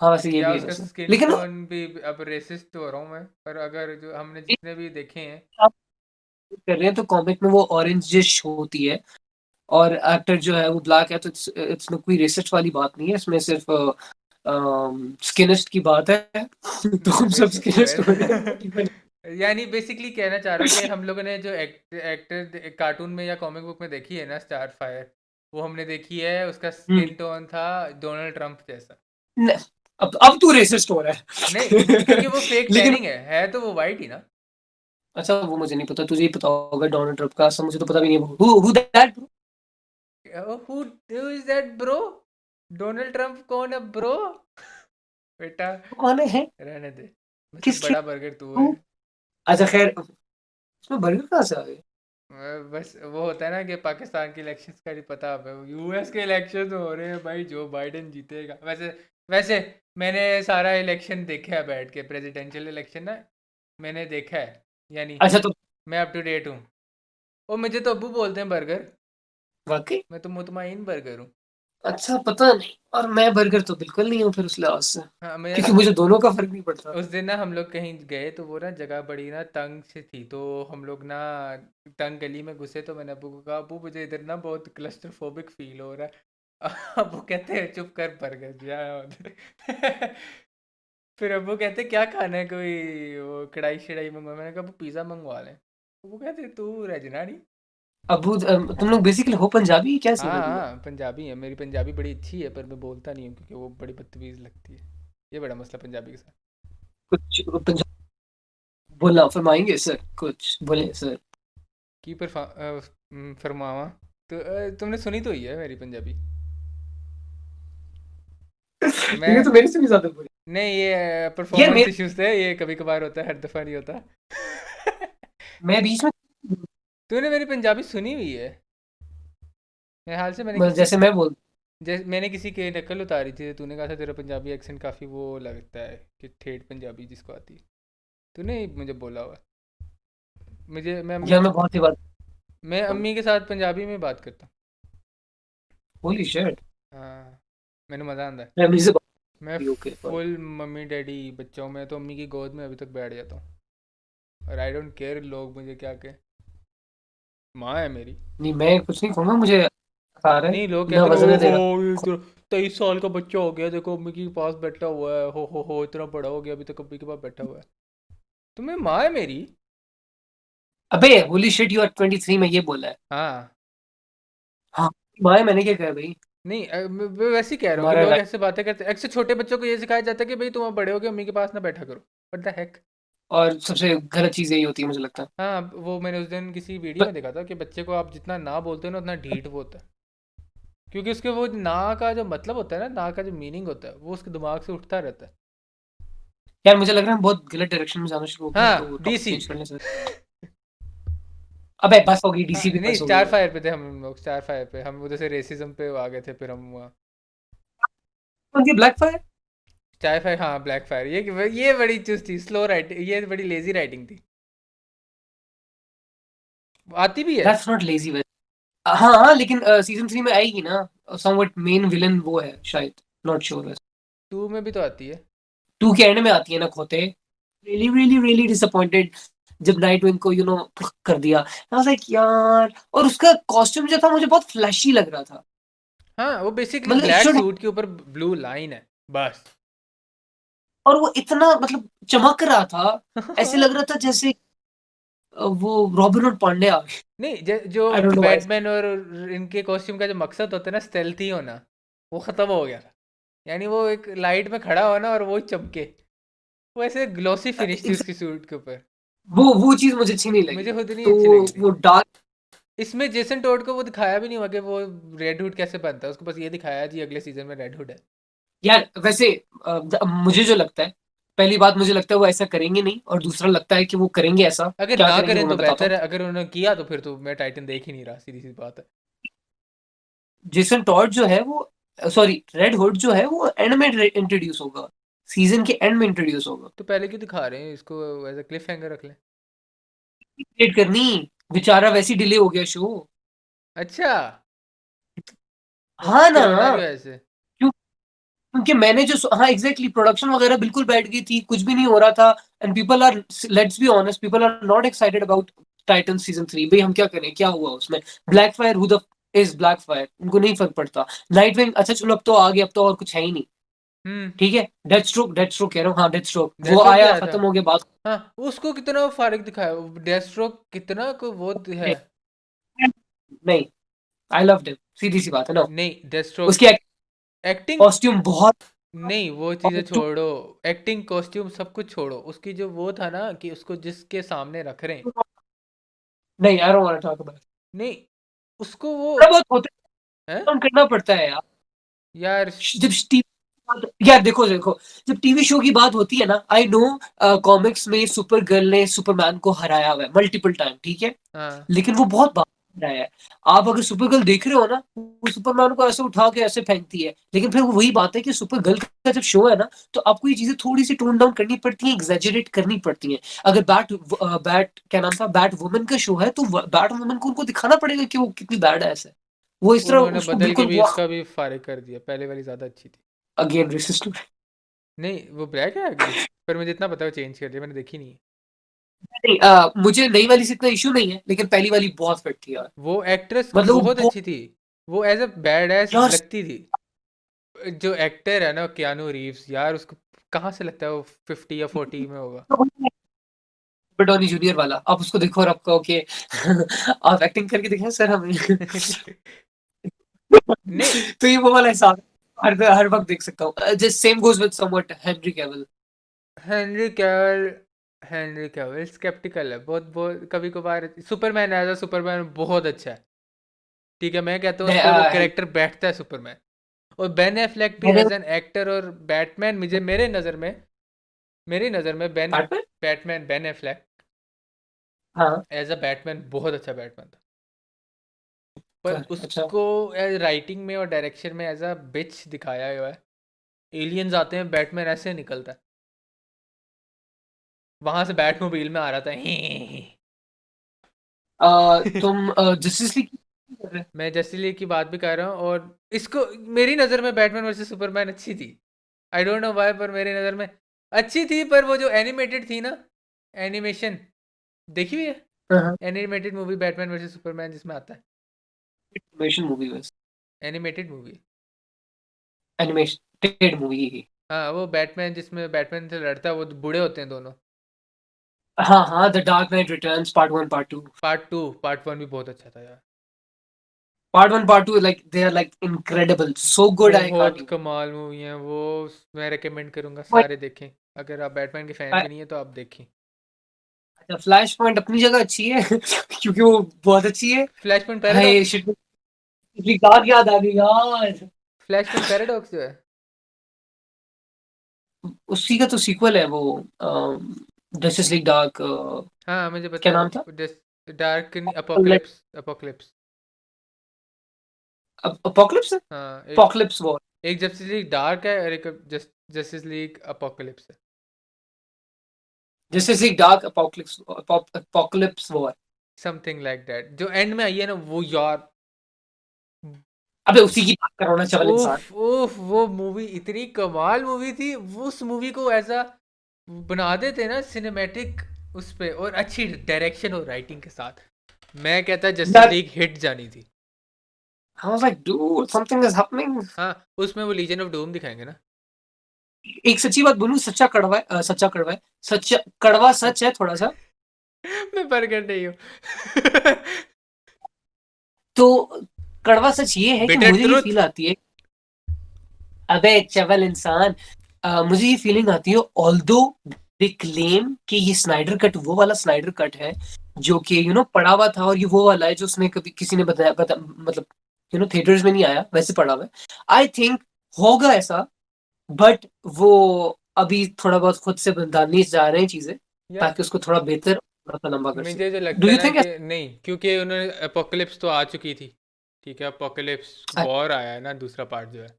हाँ, वैसे ये या भी है उसका वैसे, स्किन लेकिन टोन भी, अब रेसिस्ट तो हो रहा हूँ मैं, पर अगर जो हमने जितने भी देखे हैं। आप कर रहे हैं तो कॉमिक में वो ऑरेंजिश होती है, और एक्टर जो है वो ब्लैक है, तो इट्स में कोई रेसिस्ट वाली बात नहीं है, इसमें सिर्फ स्किनिस्ट की बात है। तो हम सब स्किनिस्ट हो गए। यानी बेसिकली कहना चाह रहा हूँ कि हम लोगों ने जो एक्टर कार्टून में या कॉमिक बुक में देखी है ना स्टार फायर, वो हमने देखी है, उसका हम्म, स्किन टोन था डोनाल्ड ट्रंप जैसा। न- अब तू रेसिस्ट हो रहा नहीं है। क्योंकि वो फेक लेकिन टैनिंग है तो वो वाइट ही ना। अच्छा, वो मुझे नहीं पता, तुझे ही पता होगा डोनाल्ड ट्रम्प का, सब मुझे तो पता भी नहीं है। Who that? Who is that bro? Donald Trump कौन है ब्रो? बेटा कौन है? रहने दे, सबसे किसके? बड़ा बर्गर तू है। अच्छा खैर, उसमें बर्गर कहाँ से आ गए? बस वो होता है ना कि पाकिस्तान के इलेक्शंस का नहीं पता, अब यूएस के इलेक्शन हो रहे हैं भाई, जो बाइडेन जीतेगा। वैसे वैसे मैंने सारा इलेक्शन देखा है बैठ के, प्रेसिडेंशियल इलेक्शन ना मैंने देखा है, यानी अच्छा, तो मैं अप टू डेट हूँ। वो मुझे तो अब्बू बोलते हैं बर्गर, वाकई? मैं तो मुतमईन बर्गर हूँ। अच्छा पता नहीं, और मैं बर्गर तो बिल्कुल नहीं हूँ फिर उस लिहाज से, हाँ मैं क्योंकि मुझे दोनों का फर्क नहीं पड़ता। उस दिन ना हम लोग कहीं गए तो वो ना जगह बड़ी ना तंग से थी, तो हम लोग ना तंग गली में घुसे, तो मैंने अबू को कहा अबू मुझे इधर ना बहुत क्लस्ट्रोफोबिक फील हो रहा है। अबू कहते हैं चुप कर बर्गर जा उधर। फिर अबू कहते क्या खाना है, कोई वो कढ़ाई शढ़ाई मंगवा, मैंने कहा पिज़्ज़ा मंगवा लें। वो कहते तू रजना नहीं। अबू तुम लोग बेसिकली हो पंजाबी, क्या सीन हाँ है तुम लोग? हाँ पंजाबी है, मेरी पंजाबी बड़ी अच्छी है पर मैं बोलता नहीं हूँ क्योंकि वो बड़ी बदतमीज़ लगती है। ये बड़ा मसला पंजाबी के साथ। कुछ पंजाबी बोलना फरमाएंगे सर, कुछ बोले सर। की पर फरमावा तो तुमने सुनी तो ही है मेरी पंजाबी। ये मैं तो मेरे से भी ज्यादा बोले नहीं, ये यार। परफॉर्मेंस इश्यूज थे, ये कभी कभार होता है, हर दफ़ा नहीं होता। मैं बीच में तूने मेरी पंजाबी सुनी हुई है, मेरे हाल से मैंने किसी जैसे मैं बोल जैसे मैंने किसी की नकल उतारी थी, तो तूने कहा था तेरा पंजाबी एक्सेंट काफ़ी वो लगता है कि ठेठ पंजाबी जिसको आती है। तूने ही मुझे बोला हुआ। मुझे यार मैं बहुत ही बात मैं अम्मी के साथ पंजाबी में बात करता होली शिट। हूँ। हाँ मैंने मज़ा आता है। फैमिली से मैं बात okay fine. Full mummy daddy बच्चों में तो अम्मी की गोद में अभी तक बैठ जाता हूँ, और आई डोंट केयर लोग मुझे क्या कहें, माँ है मेरी। नहीं मैं कुछ नहीं कहूंगा, मुझे आ रहा है नहीं लोग ना, कहते वजन ओ है हो तेरा। ये तो 23 साल का बच्चा हो गया, देखो अम्मी के पास बैठा हुआ है, हो इतना बड़ा हो गया अभी तक अम्मी के पास बैठा हुआ है। तुम्हें माँ है मेरी। अबे होली शिट, यू आर 23 में ये बोला है? हाँ हाँ भाई, मैंने क्या कहा भाई? नहीं मैं वैसे ही कह रहा हूँ कि हमारा लोग राइट। ऐसे बातें करते हैं, अक्सर छोटे बच्चों को ये सिखाया जाता है कि भाई तुम अब बड़े हो गए अम्मी के पास ना बैठा करो, व्हाट द हेक। और सबसे गलत चीज यही होती है मुझे लगता है। हाँ वो मैंने उस दिन किसी वीडियो ब- में देखा था कि बच्चे को आप जितना ना बोलते हो ना उतना ढीठ वो होता है, क्योंकि उसके वो ना का जो मतलब होता है ना, ना का जो मीनिंग होता है वो उसके दिमाग से उठता रहता है। यार मुझे लग रहा है हम बहुत गलत डायरेक्शन में जाना शुरू हो गए, हाँ तो टॉपिक डीसी। चेंज करने से। अबे बस हो गई, हाँ डीसी भी नहीं बस हो गई स्टार है। फायर पे थे हम लोग, स्टार फायर पे हम उधर से रेसिज्म पे आ गए थे, फिर हम वहाँ कौन सी ब्लैक फायर? स्टार फायर, हाँ ब्लैक फायर, ये बड़ी चुस्त थी, स्लो राइटिंग, ये बड़ी लेजी राइटिंग थी, आती भी है। दैट्स नॉट लेजी वे। हाँ हाँ, लेकिन सीजन 3 में आएगी ना, समवट मेन विलन वो है शायद, नॉट श्योर। 2 में भी तो आती है। 2 के एंड में आती है ना खोते। रियली रियली रियली डिसअपॉइंटेड जब नाइट विंग को कर दिया। आई वाज लाइक यार, और उसका कॉस्ट्यूम जो था मुझे बहुत फ्लैशी लग रहा था। हाँ वो बेसिकली मतलब इट ब्लैक शुड, सूट के ऊपर ब्लू लाइन है बस। और वो इतना चमक रहा था, ऐसे लग रहा था जैसे वो रॉबिन हुड पांडे आ गए। नहीं जो I don't know why. Batman और इनके कॉस्ट्यूम का जो मकसद होता है ना स्टेल्थी होना, वो ख़त्म हो गया था। यानी वो एक लाइट में खड़ा हो ना और वो चमके, वो ऐसे ग्लॉसी फिनिश थी उसकी सूट के ऊपर। वो चीज मुझे अच्छी नहीं लगी। मुझे खुद नहीं तो अच्छी लगी थी। वो डार्क। इसमें जेसन टोड को वो दिखाया भी नहीं हुआ कि वो रेड हुड कैसे बनता है, उसको बस ये दिखाया जी अगले सीजन में रेड हुड है। यार वैसे मुझे जो लगता है, पहली बात मुझे लगता है वो ऐसा करेंगे नहीं, और दूसरा लगता है कि वो करेंगे ऐसा। अगर क्या ना करेंगे करें वो तो मैं बताता बेहतर हूँ। है, अगर उन्होंने किया तो फिर तो मैं टाइटन देख ही नहीं रहा, सीधी सी बात है। जेसन टॉड जो है वो, सॉरी रेड हुड जो है वो एंड में इंट्रोड्यूस होगा, सीजन के एंड में इंट्रोड्यूस होगा। तो पहले क्यों दिखा रहे हैं इसको, एज अ क्लिफ हैंगर रख लें। वेट करनी, बेचारा वैसे डिले हो गया शो। अच्छा हाँ ना, करना क्यों ऐसे। क्यों? क्योंकि मैंने जो, हाँ एग्जैक्टली, प्रोडक्शन वगैरह बिल्कुल बैठ गई थी, कुछ भी नहीं हो रहा था। And people are, let's be honest, people are not excited about Titan season 3। भाई हम क्या करें, क्या हुआ उसमें? Black fire, who the is black fire, उनको नहीं फर्क पड़ता। नाइट विंग, अच्छा चलो अब तो आ गया, अब तो और कुछ है ही नहीं। हम्म। ठीक है, डेथ स्ट्रोक कह रहा हूँ, हाँ डेथ स्ट्रोक वो डेस्ट्रोक भी आया, आया था। खत्म हो गया बात। हाँ उसको कितना फारिग दिखाया, डेस्ट्रोक कितना को वो है। नहीं, आई लव्ड हिम, सीधी सी बात है ना। नहीं डेस्ट्रोक उसकी एक्टिंग, कॉस्ट्यूम बहुत। नहीं वो चीज़ें छोड़ो, एक्टिंग कॉस्ट्यूम सब कुछ छोड़ो, उसकी जो वो था ना कि उसको जिसके सामने रख रहे हैं। नहीं, I don't want to talk about. नहीं उसको वो थोड़ा बहुत होता है है, करना पड़ता है यार। यार। जब यार देखो देखो, जब टीवी शो की बात होती है ना, आई नो कॉमिक्स में सुपर गर्ल ने सुपरमैन को हराया हुआ है मल्टीपल टाइम, ठीक है, हाँ लेकिन वो बहुत बार हराया है। आप अगर सुपर गर्ल देख रहे हो ना, वो सुपरमैन को ऐसे उठा के ऐसे फेंकती है, लेकिन फिर वो वही बात है कि सुपर गर्ल का जब शो है ना, तो आपको ये चीजें थोड़ी सी टोन डाउन करनी पड़ती हैं, एग्जेजरेट करनी पड़ती हैं। अगर बैट क्या नाम था, बैट वुमन का शो है, तो बैट वुमन को उनको दिखाना पड़ेगा कि वो कितनी बैड है ऐसे। वो इस तरह उन्होंने उसको बदल के बिल्कुल भी वो इसका भी फारिग कर दिया, पहले वाली ज़्यादा अच्छी थी। Again racist. नहीं वो ब्लैक है अगली, पर मुझे इतना पता है वो चेंज कर दिया, मैंने देखी नहीं है। नहीं मुझे नई वाली से इतना इशू नहीं है, लेकिन पहली वाली बहुत फिट थी यार। वो एक्ट्रेस मतलब बहुत वो अच्छी थी, वो एज अ बैड एस यार लगती थी। जो एक्टर है ना कियानू रीव्स, यार उसको कहाँ से लगता है वो 50 या 40 में होगा। रॉबर्ट डॉनी जूनियर वाला, आप उसको देखो और आप कहो कि आप एक्टिंग करके दिखाएं सर हमें। नहीं, तो ये वो वाला हिसाब है, हर वक्त देख सकता हूँ। Just same goes with somewhat Henry Cavill. Henry Cavill, Henry Cavill skeptical है बहुत बहुत कभी कभार। सुपरमैन एज अ सुपरमैन बहुत अच्छा है, ठीक है, मैं कहता हूँ उस पर वो कैरेक्टर बैठता है सुपरमैन। और बेन एफ्लेक भी मैंने एज एन एक्टर और बैटमैन, मुझे मेरी नज़र में बैटमैन। बैटमैन बेन एफ्लेक हाँ एज अ बैटमैन बहुत अच्छा बैटमैन था। पर अच्छा। उसको एज राइटिंग में और डायरेक्शन में एज अ बिच दिखाया हुआ है। एलियंस आते हैं, बैटमैन ऐसे निकलता है वहां से, बैटमोबाइल में आ रहा था। तुम जस्टिस लीग कर रहे मैं जस्टिस लीग की बात भी कर रहा हूँ, और इसको मेरी नज़र में बैटमैन वर्सेस सुपरमैन अच्छी थी। आई डोंट नो व्हाई, पर मेरी नज़र में अच्छी थी। पर वो जो एनिमेटेड थी ना, एनिमेशन देखी हुई है, हाँ animated movie Batman versus Superman जिसमें आता है, एनिमेशन मूवी बस। Animated movie. Animated movie. हाँ वो बैटमैन जिसमें बैटमैन से लड़ता है, वो बूढ़े होते हैं दोनों। हाँ हाँ, the dark knight returns part 1 part 2। Part 1 भी बहुत अच्छा था यार। Part 1 part 2 like they are like incredible, so good, I can't बहुत इवन। कमाल मूवी है वो, मैं रेकमेंड करूंगा सारे देखें। अगर आप बैटमैन के फैन भी नहीं है तो आप देखें। फ्लैश पॉइंट अपनी जगह अच्छी है क्योंकि वो बहुत अच्छी है। फ्लैश पॉइंट हाय पैराडॉक्स, शिट, याद याद आ गई यार। फ्लैश पॉइंट पैराडॉक्स जो है। उसी का तो सीक्वल है वो, जस्टिस लीग डार्क। हाँ मुझे पता क्या है नाम था? वो, डार्क अपोकलिप्स, अपोकलिप्स। अपोकलिप्स। हाँ एक, अपोकलिप्स वॉर। एक जस्टिस लीग डार्क है और एक जस्टिस लीग अपोकलिप्स है। Justice league dark apocalypse, apocalypse war. Something like that, जो एंड में आई है ना वो यार, अबे उसी की बात कर रहा हूँ ना, चवल इंसान। उफ उफ, वो मूवी इतनी कमाल मूवी थी। वो उस मूवी को ऐसा बना देते ना सिनेमैटिक उस पे, और अच्छी डायरेक्शन और राइटिंग के साथ, मैं कहता जस्टिस यार लीग हिट जानी थी। I was like dude something is happening. हाँ उसमें वो लीजन ऑफ डूम दिखाएंगे ना। एक सच्ची बात बोलूं, सच्चा कड़वा है, सच्चा कड़वा है, सच्चा कड़वा सच है थोड़ा सा। मैं बर्गर नहीं हूँ। तो कड़वा सच ये है कि बिटर मुझे ये ट्रुथ। फील आती है। अबे चवल इंसान, मुझे ये फीलिंग आती है, ऑल्दो दे क्लेम कि ये स्नाइडर कट वो वाला स्नाइडर कट है जो कि पड़ा हुआ था, और ये वो वाला है जो उसने कभी किसी ने मतलब थिएटर्स में नहीं आया, वैसे पड़ा हुआ है। आई थिंक होगा ऐसा, बट वो अभी थोड़ा बहुत खुद से डालने जा रहे हैं चीजें, यार ताकि उसको थोड़ा बेहतर, थोड़ा सा लंबा कर मुझे जो सके। डू लगता है यू ना थिंक? कि नहीं, क्योंकि उन्होंने अपोकलिप्स तो आ चुकी थी, ठीक है, अपोकलिप्स वॉर आया है ना दूसरा पार्ट जो है,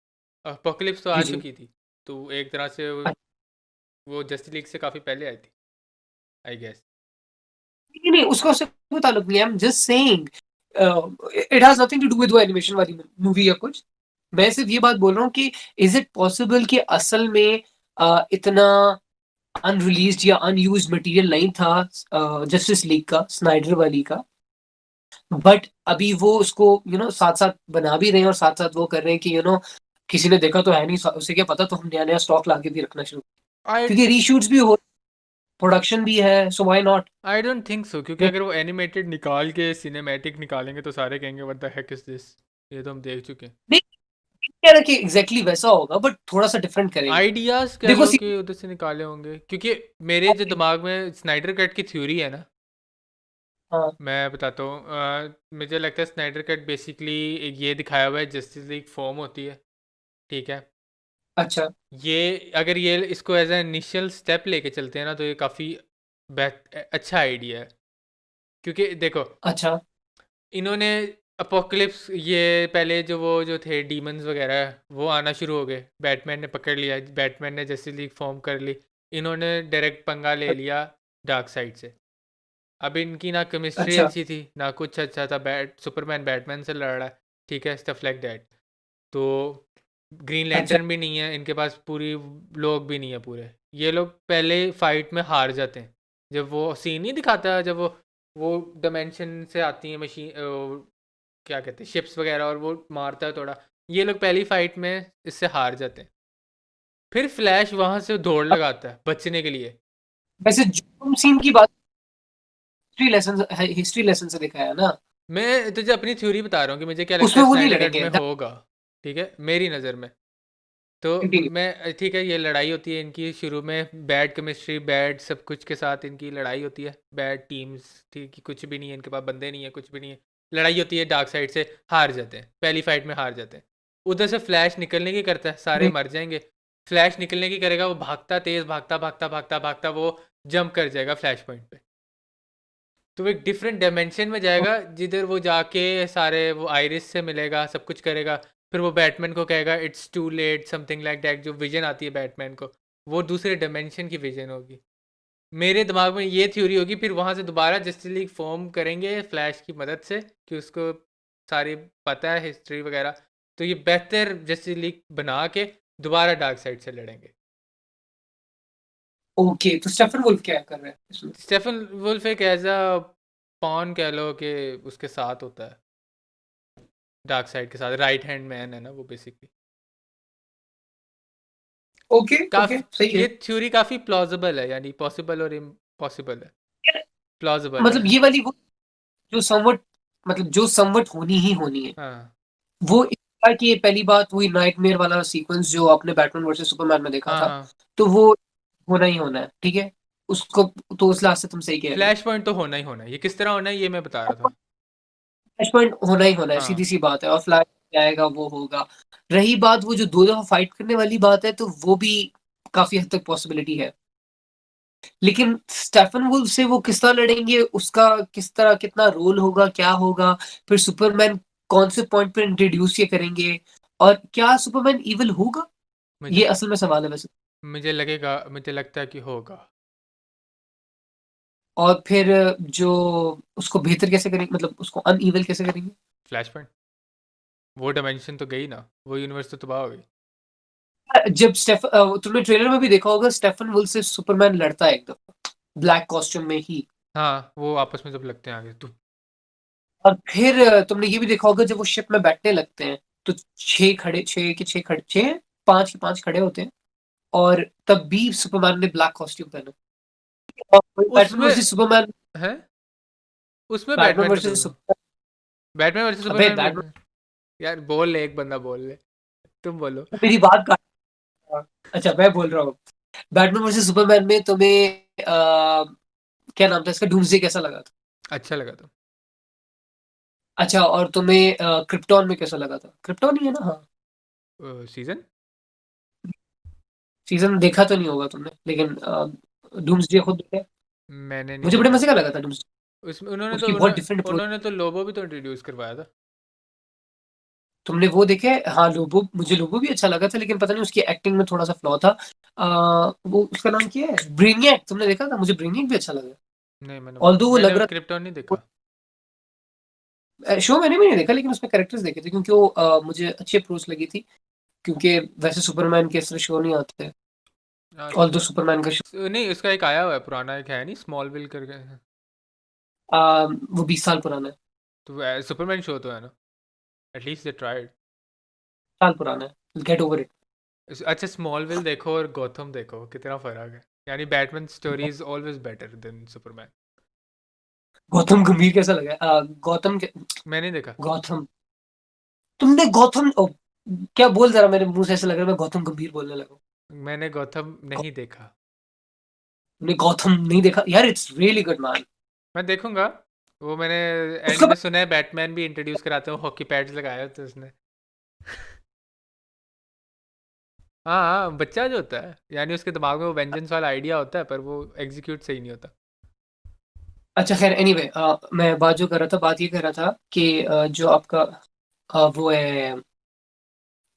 अपोकलिप्स तो आ जी जी। चुकी थी। तो एक तरह से वो जस्टिस लीग से काफ़ी पहले आई थी, आई गेस। नहीं नहीं, उसका उससे कोई ताल्लुक नहीं है। I am just saying it has nothing to do with वो एनिमेशन वाली मूवी या कुछ। मैं सिर्फ ये बात बोल रहा हूँ कि इज इट पॉसिबल कि असल में इतना अनरिलीज्ड या अनयूज्ड मटेरियल नहीं था जस्टिस लीग का, स्नाइडर वाली का, बट अभी वो उसको साथ साथ बना भी रहे हैं और साथ साथ वो कर रहे हैं कि किसी ने देखा तो है नहीं, उसे क्या पता, तो हम नया नया स्टॉक लाके भी रखना शुरू, आई क्योंकि रीशूट्स भी हो, प्रोडक्शन भी है, so why not. I don't think so, क्योंकि अगर वो एनिमेटेड निकाल के सिनेमैटिक निकालेंगे तो सारे कहेंगे what the heck is this, ये तो हम देख चुके हैं। नहीं कह रहा कि एग्जैक्टली वैसा होगा, बट थोड़ा सा डिफरेंट करेंगे। आइडियाज़ कह देखो लो कि उधर से निकाले होंगे, क्योंकि मेरे जो दिमाग में स्नाइडर कट की थ्योरी है ना, हाँ मैं बताता हूँ। मुझे लगता है स्नाइडर कट बेसिकली ये दिखाया हुआ है जस्टिस लीग फॉर्म होती है, ठीक है। अच्छा ये अगर ये इसको एज ए इनिशियल स्टेप लेके चलते हैं ना, तो ये काफ़ी अच्छा आइडिया है। क्योंकि देखो अच्छा इन्होंने अपोकलिप्स, ये पहले जो थे डीमंस वगैरह वो आना शुरू हो गए, बैटमैन ने पकड़ लिया, बैटमैन ने जस्टिस लीग फॉर्म कर ली, इन्होंने डायरेक्ट पंगा ले लिया डार्क साइड से। अब इनकी ना केमिस्ट्री अच्छा अच्छी थी ना कुछ अच्छा था, सुपरमैन बैटमैन से लड़ रहा है, ठीक है, स्टफ लाइक दैट। तो ग्रीन अच्छा लैंटर्न भी नहीं है इनके पास, पूरी लोग भी नहीं है पूरे। ये लोग पहले फाइट में हार जाते हैं। जब वो सीन नहीं दिखाता, जब वो डायमेंशन से आती है मशीन, क्या कहते हैं, शिप्स वगैरह, और वो मारता है थोड़ा, ये लोग पहली फाइट में इससे हार जाते हैं। फिर फ्लैश वहां से दौड़ लगाता है बचने के लिए। वैसे जो सीन की बात हिस्ट्री लेसन से दिखाया है ना, मैं तुझे अपनी थ्योरी बता रहा हूँ कि मुझे क्या लगता उसमें है वो नहीं स्नाइडर कट लड़ेंगे में होगा। ठीक है, मेरी नज़र में। तो कंटिन्यू। मैं ठीक है, ये लड़ाई होती है इनकी शुरू में, बैड केमिस्ट्री, बैड सब कुछ के साथ इनकी लड़ाई होती है, बैड टीम्स, ठीक है, कुछ भी नहीं है इनके पास, बंदे नहीं है, कुछ भी नहीं है। लड़ाई होती है, डार्क साइड से हार जाते हैं, पहली फाइट में हार जाते हैं। उधर से फ्लैश निकलने की करता है, सारे मर जाएंगे। फ्लैश निकलने की करेगा, वो भागता तेज, भागता भागता भागता भागता वो जंप कर जाएगा फ्लैश पॉइंट पे। तो वो एक डिफरेंट डायमेंशन में जाएगा, जिधर वो जाके सारे वो आयरिस से मिलेगा, सब कुछ करेगा। फिर वो बैटमैन को कहेगा it's too late, something like that. जो विजन आती है बैटमैन को, वो दूसरे डायमेंशन की विजन होगी। मेरे दिमाग में ये थ्योरी होगी। फिर वहाँ से दोबारा जस्टिस लीग फॉर्म करेंगे फ्लैश की मदद से, कि उसको सारी पता है हिस्ट्री वगैरह। तो ये बेहतर जस्टिस लीग बना के दोबारा डार्क साइड से लड़ेंगे। ओके, तो स्टेफन वुल्फ क्या कर रहा है इसमें? स्टेफन वुल्फ एक ऐसा पॉन कह लो कि उसके साथ होता है, डार्क साइड के साथ, राइट हैंड मैन है ना वो बेसिकली। ओके ओके, सही ये है। थ्योरी काफ़ी प्लॉजिबल है, यानी पॉसिबल और इम्पॉसिबल है। प्लॉजिबल है। मतलब ये वाली वो जो समवट मतलब जो समवट होनी ही होनी है, हाँ वो इस बार की ये पहली बात वही नाइटमेयर वाला सीक्वेंस जो आपने बैटमैन वर्सेस सुपरमैन में देखा हाँ था, हाँ। तो वो होना ही होना है, ठीक है। उसको तो उस लास्ट से तुम सही कह रहे हो। फ्लैश पॉइंट तो होना ही होना है, ये किस तरह होना है ये मैं बता रहा था। फ्लैश पॉइंट होना ही होना है, सीधी हाँ, सी बात है, और फ्लैश जाएगा वो होगा। रही बात वो जो दो दफा फाइट करने वाली बात है, तो वो भी काफी हद तक पॉसिबिलिटी है। लेकिन स्टेफन वुल्फ से वो किस तरह लड़ेंगे, उसका किस तरह कितना रोल होगा, क्या होगा, फिर सुपरमैन कौन से पॉइंट पे इंट्रोड्यूस ये करेंगे, और क्या सुपरमैन इविल होगा, मुझे ये असल में सवाल है वैसे। मुझे लगता है कि होगा। और फिर जो उसको बेहतर कैसे करेंगे, मतलब उसको अनइविल कैसे करेंगे? फ्लैश पॉइंट, वो डायमेंशन तो गई ना, वो यूनिवर्स तो तबाह हो गई। जब तुमने ट्रेलर में भी देखा होगा, स्टेफन वुल्फ से सुपरमैन लड़ता है एकदम ब्लैक कॉस्ट्यूम में ही। हाँ, वो आपस में जब लगते हैं आगे तो। और फिर तुमने ये भी देखा होगा, जब वो शिप में बैठने लगते हैं, तो छह, पांच के पांच खड़े होते हैं, और तब भी सुपरमैन ने ब्लैक कॉस्ट्यूम पहना। और बैटमैन उसमें वर्सेस सुपरमैन, है, उसमें बैटमैन बैटमैन का तो, वर्सेस सुपरमैन। बैटमैन वर्सेस अबे सुपरमैन बैटमैन, में। यार बोल ले, एक बंदा बोल ले, तुम बोलो। मेरी बात काट। अच्छा, मैं बोल रहा हूँ, बैटमैन वर्सेस सुपरमैन में तुम्हें क्या नाम था इसका, डूम्सडे कैसा लगा था? अच्छा लगा तो। अच्छा, और तुम्हें क्रिप्टॉन में कैसा लगा था? क्रिप्टॉन ही है ना? हाँ। सीजन सीजन देखा तो नहीं होगा तुमने, लेकिन डूम्सडे खुद देखा है? मैंने नहीं मुझे बड़े देखा। मजे का लगा था डूम्सडे। उसमें उसकी बहुत डिफरेंट अप्रोच। उन्होंने तो लोबो भी तो इंट्रोड्यूस करवाया था। तुमने वो देखे? हाँ, लोबो, मुझे लोबो भी अच्छा लगा था, लेकिन पता नहीं उसकी एक्टिंग में थोड़ा सा फ्लॉ था। वो उसका नाम क्या है, ब्रेनियक, तुमने देखा था? मुझे ब्रेनियक भी अच्छा लगा। नहीं, ऑल्दो वो लग मैंने रहा क्रिप्टॉन नहीं देखा। था, शो मैंने भी नहीं देखा, लेकिन उसमें कैरेक्टर्स देखे थे, क्योंकि वो मुझे अच्छी अप्रोच लगी थी। क्योंकि वैसे सुपरमैन के इस तरह शो नहीं आते, ऑल्दो अच्छा। सुपरमैन का शो नहीं, उसका एक आया हुआ है पुराना, एक है नहीं, स्मॉलविल करके। वो 20 साल पुराना है। तो सुपरमैन शो तो है ना, एटलीस्ट दे ट्राइड। साल पुराना है, गेट ओवर इट। अच्छा, स्मॉलविल देखो और गॉथम देखो, कितना फर्क है। यानी Batman story is always better than Superman. Gautam गंभीर कैसा लगा? मैंने देखा। गौतम, तुमने गौतम क्या बोल, जरा मेरे मुंह से ऐसा लग रहा है मैं गौतम गंभीर बोलने लगा। मैंने गॉथम नहीं देखा। तुमने गौतम नहीं देखा यार? It's really good man. मैं देखूंगा। वो मैंने एंड उसका में सुना है बैटमैन भी इंट्रोड्यूस कराते हो, हॉकी पैड्स लगाए होते हैं उसने। हाँ हाँ, बच्चा जो होता है, यानी उसके दिमाग में वो वेंजेंस वाला आइडिया होता है, पर वो एग्जीक्यूट सही नहीं होता। अच्छा, खैर, एनीवे, मैं बात जो कर रहा था, बात ये कर रहा था कि जो आपका वो है,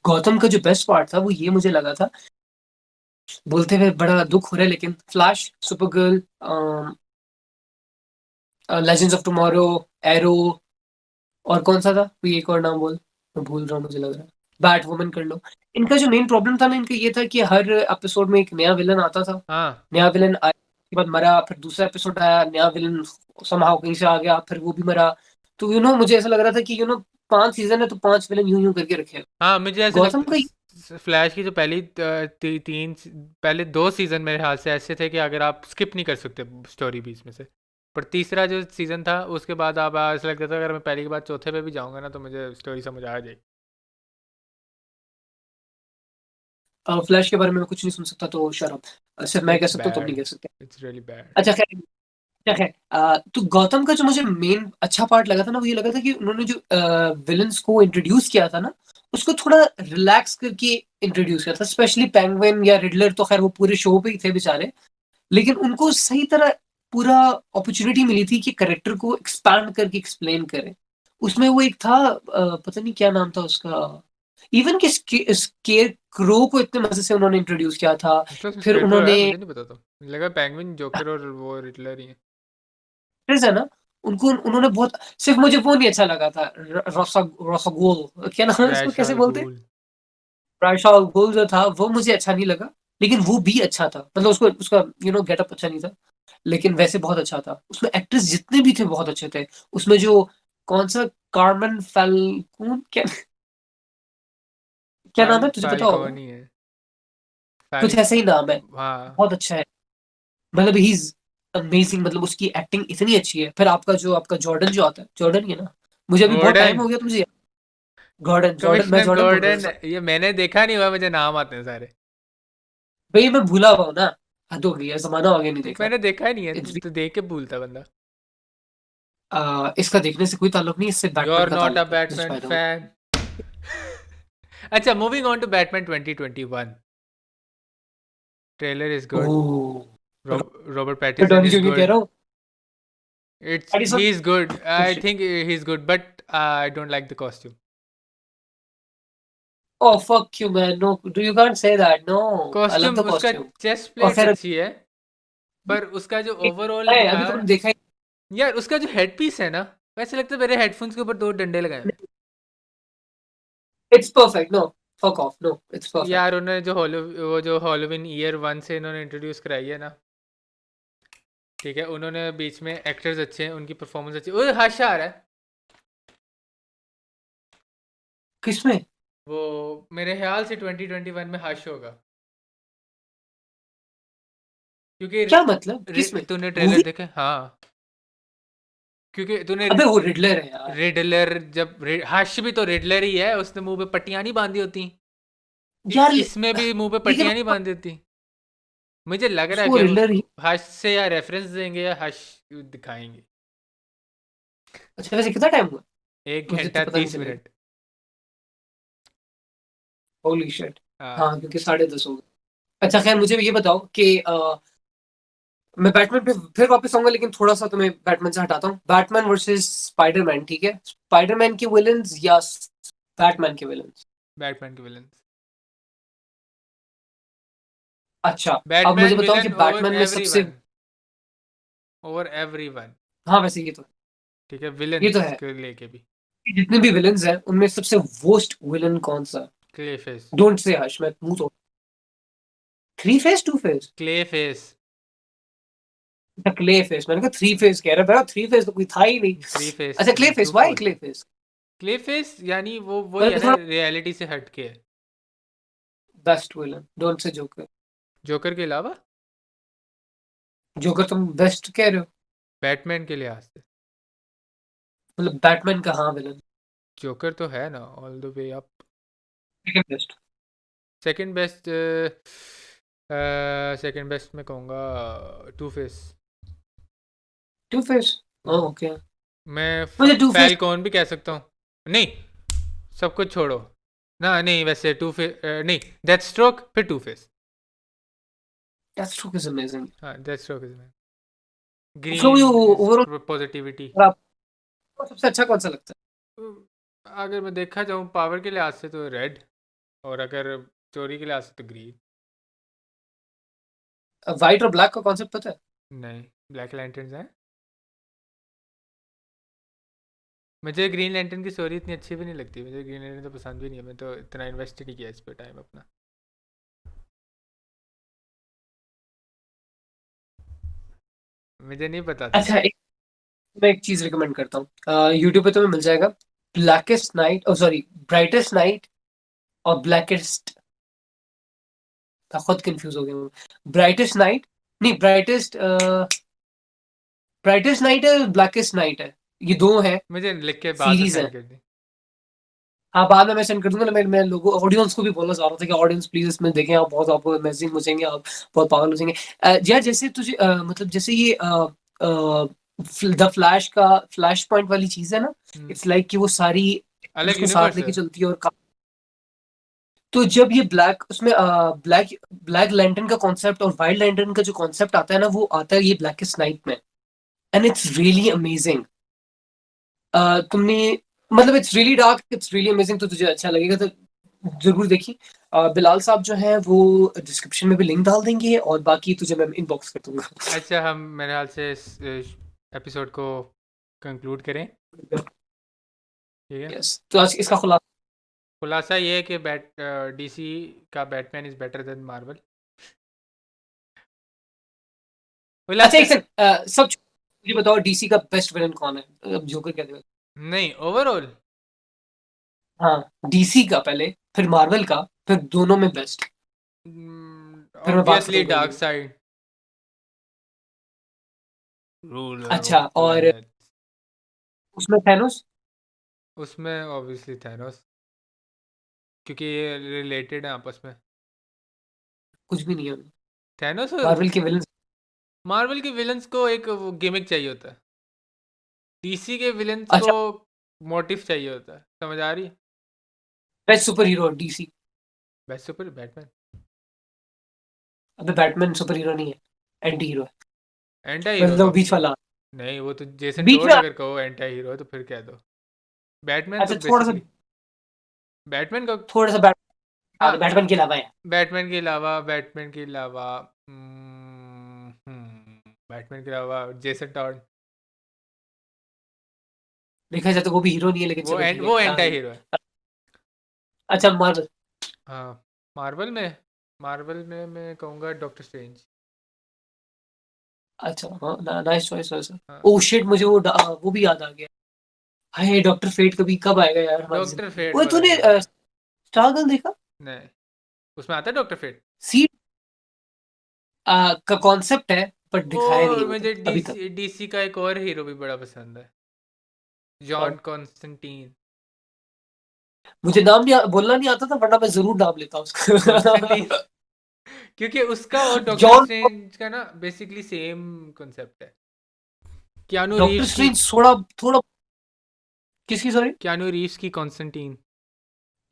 गौतम का जो बेस्ट पार्ट था वो ये मुझे लगा था, बोलते हुए बड़ा दुख हो रहा है, लेकिन flash, Supergirl, legends of tomorrow, arrow, और कौन सा था, कोई एक और नाम बोल। मैं भूल रहा हूँ, मुझे लग रहा है बैट वुमन कर लो। इनका जो मेन प्रॉब्लम था ना, इनका ये था कि हर एपिसोड में एक नया विलन आता था, हाँ नया विलन आया के बाद मरा, फिर दूसरा एपिसोड आया, नया विलन समहाउ कहीं से आ गया, फिर वो भी मरा। तो मुझे ऐसा लग रहा था कि 5 सीजन है तो 5 विलन यूं यूं करके रखे हैं। हाँ, मुझे ऐसे गौतम लगता का फ्लैश की जो पहली पहले 2 सीजन मेरे ख्याल से ऐसे थे कि अगर आप स्किप नहीं कर सकते स्टोरी बीच में से। पर तीसरा जो सीजन था उसके बाद आप ऐसा लगता था अगर मैं पहली के बाद चौथे पे भी जाऊंगा ना तो मुझे स्टोरी समझ आ जाएगी। फ्लैश के बारे में मैं कुछ नहीं सुन सकता, तो शराब सिर्फ मैं कह इट्स सकता हूँ, तुम नहीं बैड, कह सकते। It's really bad. अच्छा खैर, क्या है, तो गौतम का जो मुझे मेन अच्छा पार्ट लगा था ना, वो ये लगा था कि उन्होंने जो विलन्स को इंट्रोड्यूस किया था ना, उसको थोड़ा रिलैक्स करके इंट्रोड्यूस किया था। स्पेशली पेंगुइन या रिडलर तो खैर वो पूरे शो पे ही थे बेचारे, लेकिन उनको सही तरह पूरा अपॉर्चुनिटी मिली थी कि करेक्टर को एक्सपैंड करके एक्सप्लेन करें। उसमें वो एक था, पता नहीं क्या नाम था उसका, इवन कि स्केयर क्रो को इतने मजे से उन्होंने इंट्रोड्यूस किया था। अच्छा, उसमें फिर स्केरक्रो है, उन्होंने मुझे नहीं पता था। मुझे लगा पेंगुइन, जोकर और वो रिडलर ही है। एक्ट्रेस है ना, उनको उन्होंने बहुत, सिर्फ मुझे वो नहीं अच्छा लगा था, रसगोल, क्या नाम है उसको, रैश कैसे आल बोलते हैं, गूल। राशा गोल जो था वो मुझे अच्छा नहीं लगा। लेकिन वो भी अच्छा था, मतलब उसको उसका गेटअप अच्छा नहीं था, लेकिन वैसे बहुत अच्छा था। उसमें एक्ट्रेस जितने भी थे बहुत अच्छे थे। उसमें जो कौन सा, कार्मेन फैल्कून, क्या क्या नाम है, तुझे पता होगा, फाल्कोनी है। कुछ फाल ऐसा ही नाम है। हाँ। बहुत अच्छा है, मतलब ही इज अमेजिंग, मतलब उसकी एक्टिंग इतनी अच्छी है। फिर आपका जॉर्डन जो आता है, जॉर्डन ही है ना, मुझे अभी बहुत टाइम गॉर्डन, हो गया, तो मुझे गॉर्डन जॉर्डन, मैं कमिश्नर जॉर्डन बोल रहा हूँ गॉर्डन। सर। ये मैंने देखा नहीं हुआ, मुझे नाम आते हैं सारे। भाई मैं भूला हुआ हूँ ना, हद हो गई है, जमाना हो गया नहीं देखा। मैंने देखा ही नहीं है, It's तो देख के भूलता बंदा। इसका देखने से कोई ताल्लुक नहीं, इससे यू बैटमैन आर का नॉट अ ताल्लुक है, just Batman by the way. Fan. अच्छा, moving on to Batman 2021। Trailer is good. Oh, Robert मैं पैटिसन डॉनी इज जूनियर कह गुड। रहा हूँ, It's Edison. he's good. Oh I shit. think he's good, but I don't like the costume. Oh fuck you man, no, you can't say that, no, I love costume, the उसका costume। Chest और plates खैर अच्छी है, पर उसका जो overall है, अभी दिखाया तो मैंने देखा ही यार, उसका जो हेड पीस है ना, वैसे लगता है मेरे हेडफोन्स के ऊपर 2 डंडे लगाए हैं। नहीं। It's perfect, no, fuck off, no, it's perfect. यार उन्होंने वो जो हॉलोविन ईयर 1 से इन्होंने इंट्रोड्यूस कराई है ना, ठीक है, उन्होंने बीच में एक्टर्स अच्छे हैं, उनकी परफॉर्मेंस अच्छी। ओए हाशा आ रहा है। किसमें? वो मेरे ख्याल से 2021 में हश होगा, क्योंकि क्या मतलब, किसमें? तूने ट्रेलर मूवी? देखे? हाँ, क्योंकि तूने अबे वो रिडलर है यार। रिडलर, जब हर्ष भी तो रिडलर ही है, उसने मुंह पे पट्टियां नहीं बांधी होती। यार इसमें भी मुंह पे लेकिन पट्टियां नहीं बांधी होती। मुझे लग रहा है उसको कि रिडलर उसको ही, हर्ष से या रेफरेंस देंगे या हर्ष दिखाएंगे। अच्छा वैसे कितना टाइम हुआ? एक मुझे तो घंटा पता नहीं तीस चलेगा। Minute holy shit. हाँ। हाँ, क्योंकि 10:30 हो गए। अच्छा खैर, मुझे ये बताओ कि मैं बैटमैन पे फिर वापस आऊंगा, लेकिन थोड़ा सा तुम्हें बैटमैन से हटाता हूँ। बैटमैन वर्सेस स्पाइडरमैन, ठीक है, स्पाइडरमैन के विलन्स या बैटमैन के विलन्स? बैटमैन के विलन। अच्छा, अब मुझे बैटमैन बताओ कि विलन ओवर बैटमैन में सबसे, एवरीवन, ओवर एवरीवन। हाँ वैसे ठीक है, ये तो विलन्स है, को लेके भी। जितने भी विलन्स हैं उनमें सबसे वर्स्ट विलन कौन सा? Clay face. डोंट से हर्ष, मैं मुंह तो, three face, two face, clay face. Clay face, मैंने कहा थ्री फेस कह रहा है, थ्री फेस तो कोई था ही नहीं। थ्री फेस अच्छा क्ले नहीं, face, two Y four. Clay face? Clay face यानी वो वही है मतलब ना, थोड़ा रियलिटी से हट के है। Best villain, don't say joker. Joker के अलावा जोकर तुम बेस्ट कह रहे हो, बैटमैन के लिहाज से मतलब बैटमैन का हाँ विलन, जोकर तो है ना all the way up. Second best. Second best, second best मैं कहूँगा two face. Two face, okay. मैं मुझे टू फेस, फैल्कॉन भी कह सकता हूँ। नहीं, सब कुछ छोड़ो ना, नहीं वैसे टू फेस नहीं, डेथ स्ट्रोक फिर two face. Deathstroke is amazing. हाँ, डेथ स्ट्रोक इज उसका वो ग्रीन ओवरऑल पॉजिटिविटी। सबसे अच्छा कौन सा लगता अगर मैं देखा जाऊँ पावर के लिहाज से तो रेड, और अगर चोरी के लिहाज से तो ग्रीन। है? व्हाइट और ब्लैक का कॉन्सेप्ट पता है? नहीं, ब्लैक लैंटर्न्स हैं। मुझे ग्रीन लैंटर्न की स्टोरी इतनी अच्छी भी नहीं लगती, मुझे ग्रीन लैंटर्न तो पसंद भी नहीं है, मैं तो इतना इन्वेस्ट ही नहीं किया इस पे टाइम अपना। मुझे नहीं पता था। अच्छा, मैं एक चीज रिकमेंड करता हूँ, यूट्यूब पे तुम्हें मिल जाएगा। Blackest night, sorry, brightest night और ब्लैकेस्ट, खुद कंफ्यूज हो गया हूँ। ब्राइटेस्ट नाइट, नहीं, ब्राइटेस्ट नाइट है, ब्लैकेस्ट नाइट है, ये दो है, मुझे लिख के बाद में सीरीज है। सेंड कर दी। हाँ, बाद में मैं सेंड कर दूंगा ना। मैं लोगों, ऑडियंस को भी बोलना चाह रहा था कि ऑडियंस प्लीज इसमें देखें, आप बहुत, आपको अमेजिंग हो जाएंगे, आप बहुत पागल हो जाएंगे। यार, जैसे तुझे मतलब जैसे ये द फ्लैश का फ्लैश पॉइंट वाली चीज है ना, हम्म, इट्स लाइक कि वो सारी अलग उसको साथ यूनिवर्स है। लेके चलती है, और तो जब ये ब्लैक उसमें ब्लैक ब्लैक लैंटर्न का कॉन्सेप्ट और वाइल्ड लैंटर्न का जो कॉन्सेप्ट आता है ना, वो आता है ये ब्लैकेस्ट नाइट में, एंड इट्स रियली अमेजिंग। तुमने, मतलब it's really dark, it's really amazing, तो तुझे अच्छा लगेगा, तो जरूर देखिए। बिलाल साहब जो है वो डिस्क्रिप्शन में भी लिंक डाल देंगे, और बाकी तुझे मैं इनबॉक्स कर दूंगा। अच्छा, हम मेरे ख्याल से इस एपिसोड को कंक्लूड करें, ठीक है। यस, तो आज इसका खुलासा। खुलासा ये है कि डीसी का Batman is better than Marvel. अच्छा, खुलासा। एक सेकंड, मुझे बताओ डीसी का बेस्ट विलन कौन है? अब जोकर क्या देगा? नहीं, ओवरऑल हाँ, डीसी का पहले, फिर मार्वल का, फिर दोनों में बेस्ट, फिर मैं बात ऑब्वियसली खत्म कर डार्क दूंगा। साइड, रूलर अच्छा, ऑफ और प्लैनेट। उसमें थैनोस? उसमें ऑब्वियसली थैनोस, क्योंकि ये रिलेटेड है आपस में। कुछ भी नहीं है। थैनोस। मार्वल के विलन। मार्वल के विलन्स को एक गिमिक चाहिए होता है, डीसी के विलन्स को अच्छा, मोटिव चाहिए होता है, समझ आ रही है। Best super hero DC? Best super Batman. अबे, बैटमैन सुपर हीरो नहीं है, एंटी हीरो है। एंटा हीरो मतलब तो बीच वाला, नहीं, वो तो जेसन बीच टोड में। अगर कहो एंटा हीरो तो फिर कह दो। बैटमैन तो अच्छा, बेसिकली बैटमैन का। थोड़ा सा हाँ, बैटमैन के अलावा है। बैटमैन के अलावा जेसन टॉड। देखा जाए तो वो भी हीरो नहीं है, लेकिन चलो ठीक है, वो क्या एंटा ही। हीरो है। अच्छा, मार्वल। हाँ, मार्वल में मार्वल में मैं कहूँगा डॉक्टर स्ट्रेंज। अच्छा, हाँ, नाइस चॉइस, नाइस। हाँ, ओ शिट, मुझे वो भी याद आ गया। हाय, डॉक्टर फेट कभी कब आएगा यार हमारी डॉक्टर जिंदगी में? फेट वो बड़ा तूने मजा आता है। स्टारगर्ल देखा? नहीं, उसमें आता है डॉक्टर फेट। सी का कॉन्सेप्ट है, पर दिखाया नहीं है और अभी मुझे तक, अभी तक। डीसी का एक और हीरो भी बड़ा पसंद है, कौन? John Constantine. मुझे नाम नहीं बोलना नहीं आता था, वरना मैं जरूर नाम लेता कॉन्स्टेंटीन, उसका। क्योंकि उसका और डॉक्टर जॉन, स्ट्रेंज का ना बेसिकली सेम कॉन्सेप्ट है। क्यानू डॉक्टर रीव्स की स्ट्रेंज थोड़ा थोड़ा, किसकी, सॉरी? क्यानू रीव्स की कॉन्स्टेंटीन।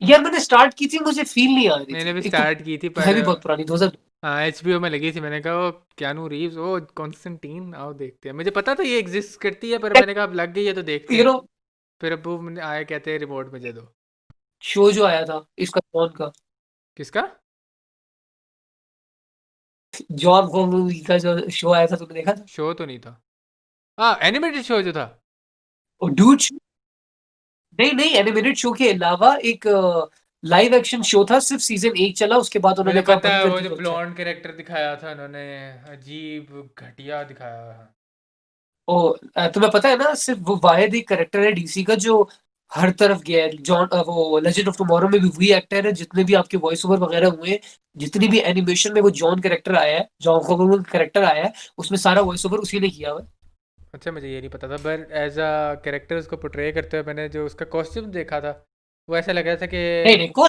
यार, मैंने स्टार्ट की थी, मुझे फील नहीं आ रही मैंने थी, भी एक तो स्टार्ट की थी पर है भी बहुत पुरानी, 2000। हाँ, एचबीओ में लगी थी, मैंने कहा वो क्यानू रीव्स, वो कॉन्स्टेंटीन, आओ देखते हैं। मुझे पता था ये एग्जिस्ट करती है, पर मैंने कहा अब लग गई है तो देखते यू हैं। नो, फिर अबू आए, कहते हैं रिमोट मुझे दो। शो जो आया था इसका, जॉन का, किसका? जॉन को मूवी का जो शो आया था, तुमने देखा था? शो तो नहीं था। हाँ, एनिमेटेड शो जो था। और डूड, नहीं नहीं, एनिमेटेड शो के अलावा एक लाइव एक्शन शो था, सिर्फ सीजन 1 चला, उसके बाद मुझे उन्होंने कहा पता बंद है, कर वो दी, जो तो अच्छा है। ब्लॉन्ड कैरेक्टर दिखाया था उन्होंने, अजीब घटिया दिखाया है। ओ, तुम्हें पता है ना, सिर्फ वो वाहिद एक करेक्टर है डीसी का जो हर तरफ गया है। जॉन, वो लेजेंड ऑफ टुमारो में भी वही एक्टर है, जितने भी आपके वॉइस ओवर वगैरह हुए हैं, जितनी भी एनिमेशन में वो जॉन कैरेक्टर आया है, जॉन का कैरेक्टर आया है, उसमें सारा वॉइस ओवर उसी ने किया हुआ है। अच्छा, मुझे ये नहीं पता था, पर एज अ कैरेक्टर उसको पोर्ट्रे करते हुए मैंने जो उसका कॉस्ट्यूम देखा था, वो ऐसा लग रहा था कि नहीं नहीं, कोई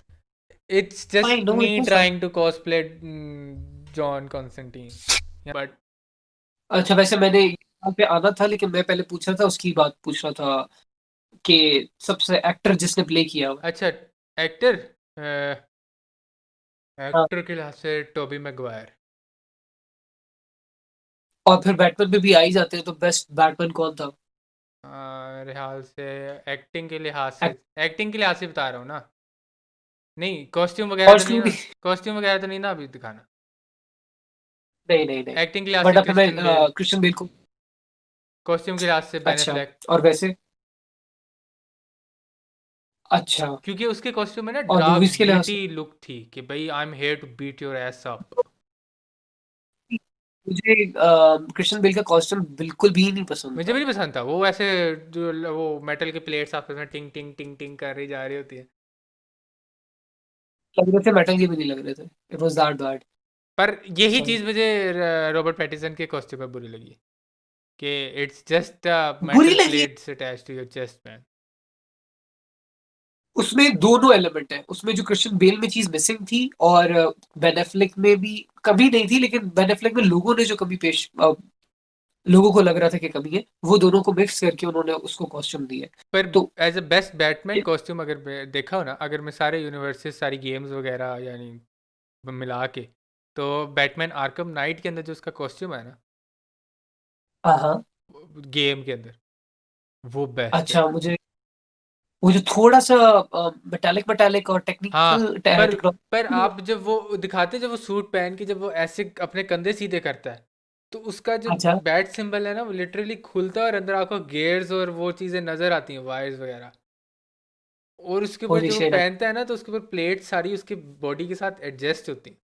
it's just fine, no, me it was fine. Trying to cosplay John Constantine, but अच्छा, वैसे मैंने यहाँ पे आना था, लेकिन मैं पहले पूछ रहा था, उसकी बात पूछ रहा था कि सबसे एक्टर जिसने प्ले किया हुआ है। अच्छा, एक्टर हाँ, एक्टर के लिहाज से टोबी मैगवायर। और फिर बैटमैन पे भी आ ही जाते हैं, तो बेस्ट बैटमैन कौन था? मेरे ख्याल से एक्टिंग के लिहाज से, Act- एक्टिंग के लिहाज से बता रहा हूँ ना। नहीं, कॉस्ट्यूम वगैरह तो नहीं कॉस्ट्यूम ना। भी। कॉस्ट्यूम वगैरह तो नहीं ना अभी दिखाना। नहीं नहीं नहीं, एक्टिंग के लिहाज से वरना फिर मैं क्रिश्चियन बेल। क्रिश्चियन बेल को। कॉस्ट्यूम के लिहाज से बेन अच्छा, एफ्लेक। और वैसे अच्छा। क्योंकि उसके कॉस्ट्यूम में ना और डार्क मूवीज के लिहाज से ग्रिटी लुक थी कि भाई I am here to beat your ass up. मुझे क्रिश्चियन बेल का कॉस्ट्यूम बिल्कुल भी नहीं पसंद मुझे भी था। नहीं पसंद था वो, ऐसे जो वो मेटल के प्लेट्स आपस में टिंग टिंग टिंग टिंग कर रही जा रही होती है। लग रहे थे मेटल के भी नहीं लग रहे थे, इट वाज दैट बैड। पर यही सॉरी। चीज़ मुझे रॉबर्ट पैटिसन के कॉस्ट्यूम में बुरी लगी कि इट्स जस्ट बुरी मेटल लगी। Plates attached to your chest man. उसमें दोनों एलिमेंट है, उसमें जो क्रिश्चियन बेल में चीज मिसिंग थी और बेन एफ्लेक में भी कमी नहीं थी, लेकिन बेन एफ्लेक में लोगों ने जो कमी पेश लोगों को लग रहा था कि कमी है, वो दोनों को मिक्स करके उन्होंने उसको कॉस्ट्यूम दिया। पर तो as a best Batman costume अगर मैं देखा हो ना, अगर मैं सारे यूनिवर्सेस सारी गेम्स वगैरह यानी मिला के, तो बैटमैन आर्कम नाइट के अंदर जो उसका कॉस्ट्यूम है ना हाँ हाँ। गेम के अंदर, वो बेस्ट है। अच्छा, मुझे वो जो थोड़ा सा मेटालिक मेटालिक और हाँ, टेक्निकल पर पर टेक्नोलॉजी। आप जब वो दिखाते, जब वो सूट पहन के जब वो ऐसे अपने कंधे सीधे करता है, तो उसका जो अच्छा। बैट सिंबल है ना वो लिटरली खुलता है और अंदर आपको गेयर्स और वो चीज़ें नज़र आती हैं, वायर्स वगैरह। और उसके ऊपर होली जब वो शिट। पहनता है ना, तो उसके ऊपर प्लेट सारी उसकी बॉडी के साथ एडजस्ट होती हैं।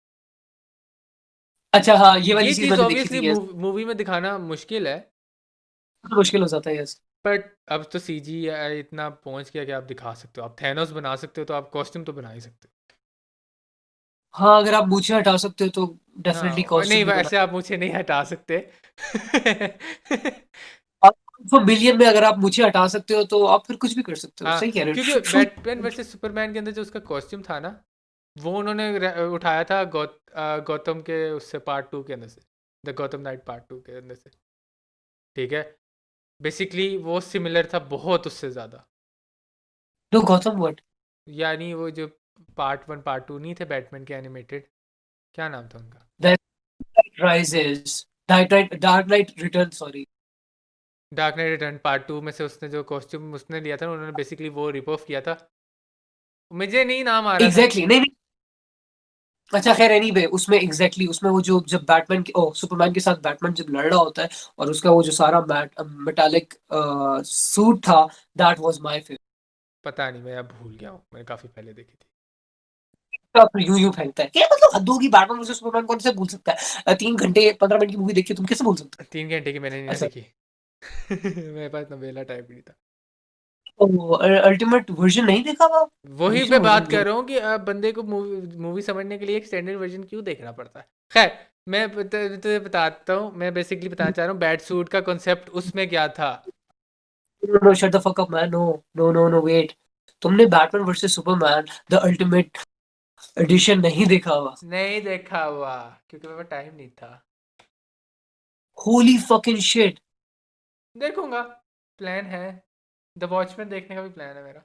अच्छा हाँ, ये वाली ये चीज चीज़ मैंने देखी ऑब्वियसली थी, यस। मूवी में दिखाना मुश्किल है, तो मुश्किल हो जाता है, यस। बट अब तो सीजी इतना पहुंच गया कि आप दिखा सकते हो, आप थैनोस बना सकते हो, तो आप कॉस्ट्यूम तो बना ही सकते हाँ, अगर आप मूछें हटा सकते हो तो हो। हाँ, डेफिनेटली और नहीं कॉस्ट्यूम भी बना। वैसे आप मुझे नहीं हटा सकते। और तो मिलियन में अगर आप मूछें हटा सकते हो तो आप फिर कुछ भी कर सकते हो, हाँ, सही कह रहे क्योंकि हो, ट्रू। बैटमैन वर्सेस सुपरमैन के अंदर जो उसका कॉस्ट्यूम था ना, वो उन्होंने उठाया था गौतम के उससे पार्ट टू के अंदर से, the Gautam night part two के अंदर से। ठीक है, बेसिकली वो सिमिलर था बहुत उससे ज़्यादा। No Gautam what? यानी वो जो पार्ट वन पार्ट टू नहीं थे बैटमैन के एनिमेटेड, क्या नाम था उनका? That rises, dark night return, sorry. Dark night return part two में से उसने जो कॉस्ट्यूम उसने लिया था, उन्होंने बेसिकली वो रिप ऑफ किया था। मुझे नहीं नाम आ रहा था। एग्जैक्टली, नहीं नहीं। अच्छा खैर, एनीवे उसमें एग्जैक्टली उसमें वो जो जब बैटमैन के सुपरमैन के साथ बैटमैन जब लड़ रहा होता है और उसका वो जो सारा मेटालिक सूट था, दैट वाज माय फेवरेट। पता नहीं, मैं अब भूल गया हूँ, मैंने काफ़ी पहले देखी थी। फिर यूं फेंकता है क्या, मतलब हद होगी, बैटमैन वर्सेस सुपरमैन कौन से भूल सकता है? 3 घंटे 15 मिनट की मूवी देखी तुम कैसे भूल सकते 3 घंटे की मैंने नहीं हो ना ऐसा? देखी। मेरे पास नवेला टाइप नहीं था। अल्टीमेट वर्जन नहीं देखा हुआ? वही दूसरा मैं वर्जन बात जो कर रहा हूँ कि अब बंदे को मूवी मूवी समझने के लिए एक स्टैंडर्ड वर्जन क्यों देखना पड़ता है। खैर, मैं तुझे बताता हूँ, मैं बेसिकली बताना चाह रहा हूँ बैट सूट का कॉन्सेप्ट उसमें क्या था। No, shut the fuck up man, no. No no no, wait. तुमने Batman versus Superman the ultimate edition नहीं देखा हुआ? नहीं देखा हुआ, क्योंकि मेरे पास टाइम नहीं था। Holi fucking shit. देखूंगा, प्लान है। द वॉचमैन देखने का भी प्लान है मेरा।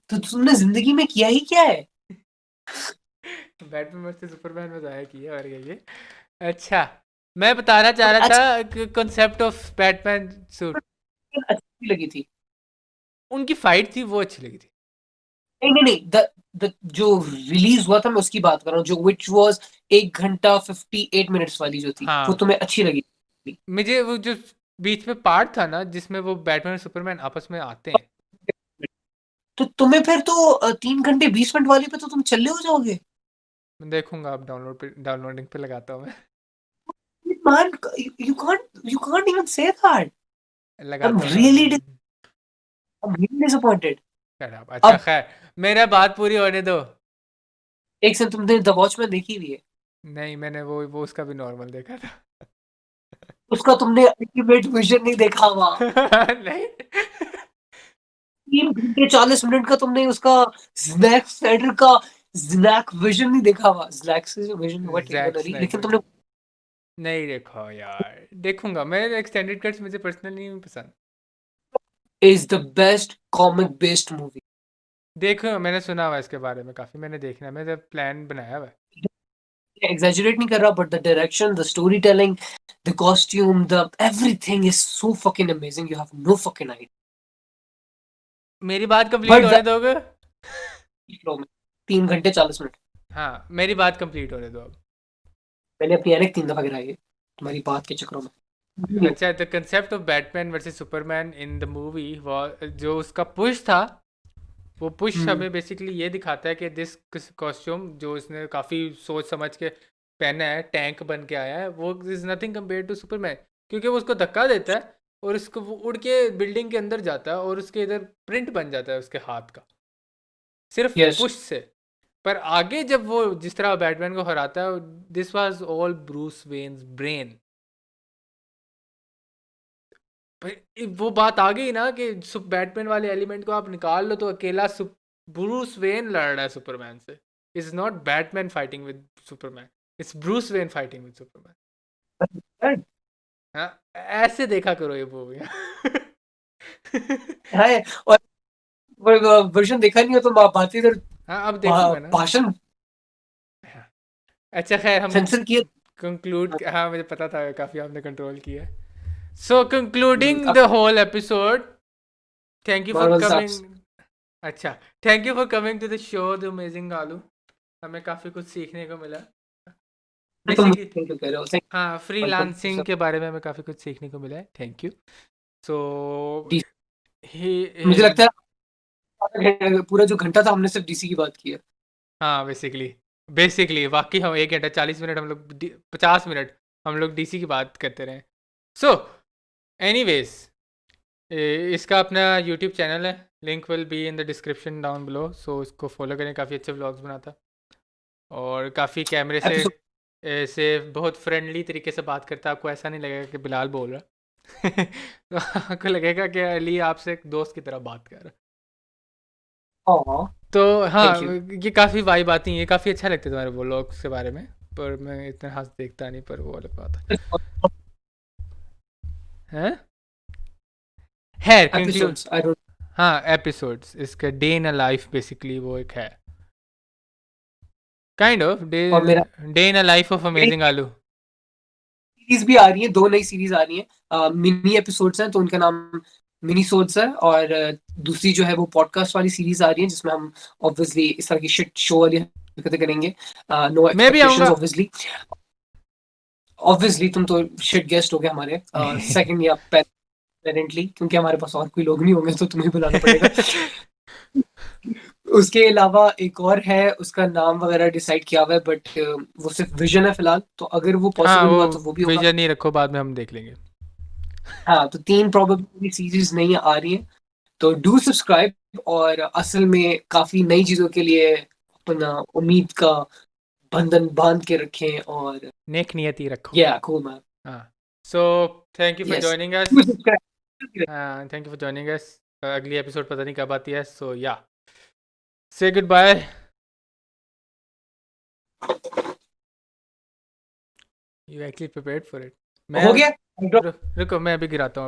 तो तुमने जिंदगी में किया ही क्या है? बैटमैन वर्सेस सुपरमैन में जाया किया और ये अच्छा, मैं बताना चाह और रहा अच्छा, था कॉन्सेप्ट ऑफ बैटमैन सूट। अच्छी लगी थी। उनकी फाइट थी वो अच्छी लगी थी। नहीं नहीं नहीं, द जो रिलीज हुआ था मैं उसकी बात कर रहा हूँ, जो विच वाज 1 घंटा 58 मिनट्स वाली जो थी, वो हाँ, तुम्हें अच्छी लगी? मुझे वो जो बीच में पार्ट था ना जिसमें वो बैटमैन और सुपरमैन आपस में आते हैं। तो तुम्हें फिर तो 3 घंटे 20 मिनट वाली पे तो तुम चले हो जाओगे। मैं देखूंगा, अब डाउनलोडिंग पे लगाता हूँ मैं। Man, you can't even say that. I'm लगाता हूँ really downloading. I'm really disappointed. खैर, अच्छा अब खैर, मेरा बात पूरी होने दो। एक से तुमने द वॉचमैन देखी हुई है? नहीं, मैंने वो उसका भी नॉर्मल देखा था। उसका तुमने अल्टीमेट विजन नहीं देखा हुआ? नहीं। 3 घंटे 40 मिनट का तुमने उसका स्नैक स्नाइडर का स्नैक विजन नहीं देखा हुआ? स्नैक विजन व्हाट जैक लेकिन स्नाइडर तुमने नहीं देखा यार, देखूंगा मैं। एक्सटेंडेड कट्स मुझे पर्सनली नहीं पसंद। Is the best comic based movie. देखो, मैंने सुना हुआ है इसके बारे में काफ़ी, मैंने देखना है, मैंने प्लान बनाया हुआ है। एग्जैजरेट नहीं कर रहा, but the direction, the story telling, the costume, the everything is so fucking amazing, you have no fucking idea. मेरी बात कंप्लीट बट द होने दोगे? फ्लो में 3 घंटे 40 मिनट। हाँ, मेरी बात कंप्लीट होने दो अब। मैंने अपनी एनक 3 दफा गिराई है तुम्हारी बात के चक्करों में। अच्छा, the concept of Batman versus Superman in the movie जो उसका पुश था, वो पुश हमें बेसिकली ये दिखाता है कि दिस कॉस्ट्यूम जो इसने काफ़ी सोच समझ के पहना है, टैंक बन के आया है, वो is nothing compare to Superman, क्योंकि वो उसको धक्का देता है और उसको वो उड़ के बिल्डिंग के अंदर जाता है और उसके इधर प्रिंट बन जाता है उसके हाथ का, सिर्फ यस पुश से। पर आगे जब वो जिस तरह बैटमैन को हराता है, this was all Bruce veins brain. वो बात आ गई ना कि बैटमैन वाले एलिमेंट को आप निकाल लो तो अकेला ब्रूस वेन लड़ रहा है सुपरमैन से। It's not Batman fighting with Superman, it's Bruce Wayne fighting with Superman. हाँ, ऐसे देखा करो ये मूवी। है। और वर्जन देखा नहीं हो तो बात इधर हाँ, अब देखूंगा ना। भाषण अच्छा खैर, हम सेंसर किए। कंक्लूड, हाँ मुझे पता था काफी आपने कंट्रोल किया। सो कंक्लूडिंग अब the whole episode, thank you for Marvel साहब कमिंग। अच्छा, thank you for coming to the show the amazing aloo. हमें काफ़ी कुछ सीखने को मिला तुम बेसिकली। कह रहे हो हाँ, वेलकम फ्रीलांसिंग के बारे में हमें काफ़ी कुछ सीखने को मिला है, थैंक यू। सो मुझे लगता है पूरा जो घंटा था हमने सिर्फ डीसी की बात की है। हाँ बेसिकली वाकई हम 1 घंटा 40 मिनट, हम लोग 50 मिनट हम लोग डीसी की बात करते रहे। सो एनीवेज, इसका अपना यूट्यूब चैनल है, link will be in the description down below, so इसको फॉलो करें, काफ़ी अच्छे व्लॉग्स बनाता और काफ़ी कैमरे से एपिसोड ऐसे बहुत फ्रेंडली तरीके से बात करता है। आपको ऐसा नहीं लगेगा कि बिलाल बोल रहा है। तो आपको लगेगा कि अली आपसे एक दोस्त की तरह बात कर रहा है। तो हाँ, थैंक यू। ये काफ़ी वाइब आती है, काफ़ी अच्छा लगता है तुम्हारे व्लॉग्स के बारे में, पर मैं इतना खास देखता नहीं, पर वो अलग बात है। है कंक्लूड, एपिसोड्स आई डोंट हाँ एपिसोड्स, इसका day in a life basically वो एक है, काइंड ऑफ डे और मेरा day in a life of मेरी अमेजिंग आलू। सीरीज भी आ रही है, 2 नई सीरीज आ रही है, मिनी एपिसोड्स हैं तो उनका नाम मिनी सोड्स है। और दूसरी जो है वो पॉडकास्ट वाली सीरीज आ रही है जिसमें हम ऑब्वियसली इस तरह की शिट शो वाली हरकतें करेंगे। नो मैं भी एक्सपेक्टेशंस आऊँगा। ऑब्वियसली। ऑब्वियसली तुम तो शिट गेस्ट हो गए हमारे सेकंड या पेरेंटली, क्योंकि हमारे पास और कोई लोग नहीं होंगे तो तुम्हें बुलाना पड़ेगा। उसके अलावा एक और है, उसका नाम वगैरह डिसाइड किया हुआ है बट वो सिर्फ विजन है फिलहाल, तो अगर वो हाँ, पॉसिबल वो हुआ तो वो भी होगा। विजन नहीं रखो, बाद में हम देख लेंगे। हाँ, तो 3 प्रोबेबली सीरीज नई आ रही है, तो डू सब्सक्राइब। और असल में काफी नई चीजों के लिए अपना उम्मीद का बंधन बांध के रखें। और नेक नियति रखो। या कूल मैन। हाँ, so thank you for yes, joining us. Do subscribe. हाँ, thank you for joining us. अगली एपिसोड पता नहीं कब आती है, so yeah say good bye. You actually prepared for it. मैं हो गया। रुको, मैं अभी गिराता हूँ।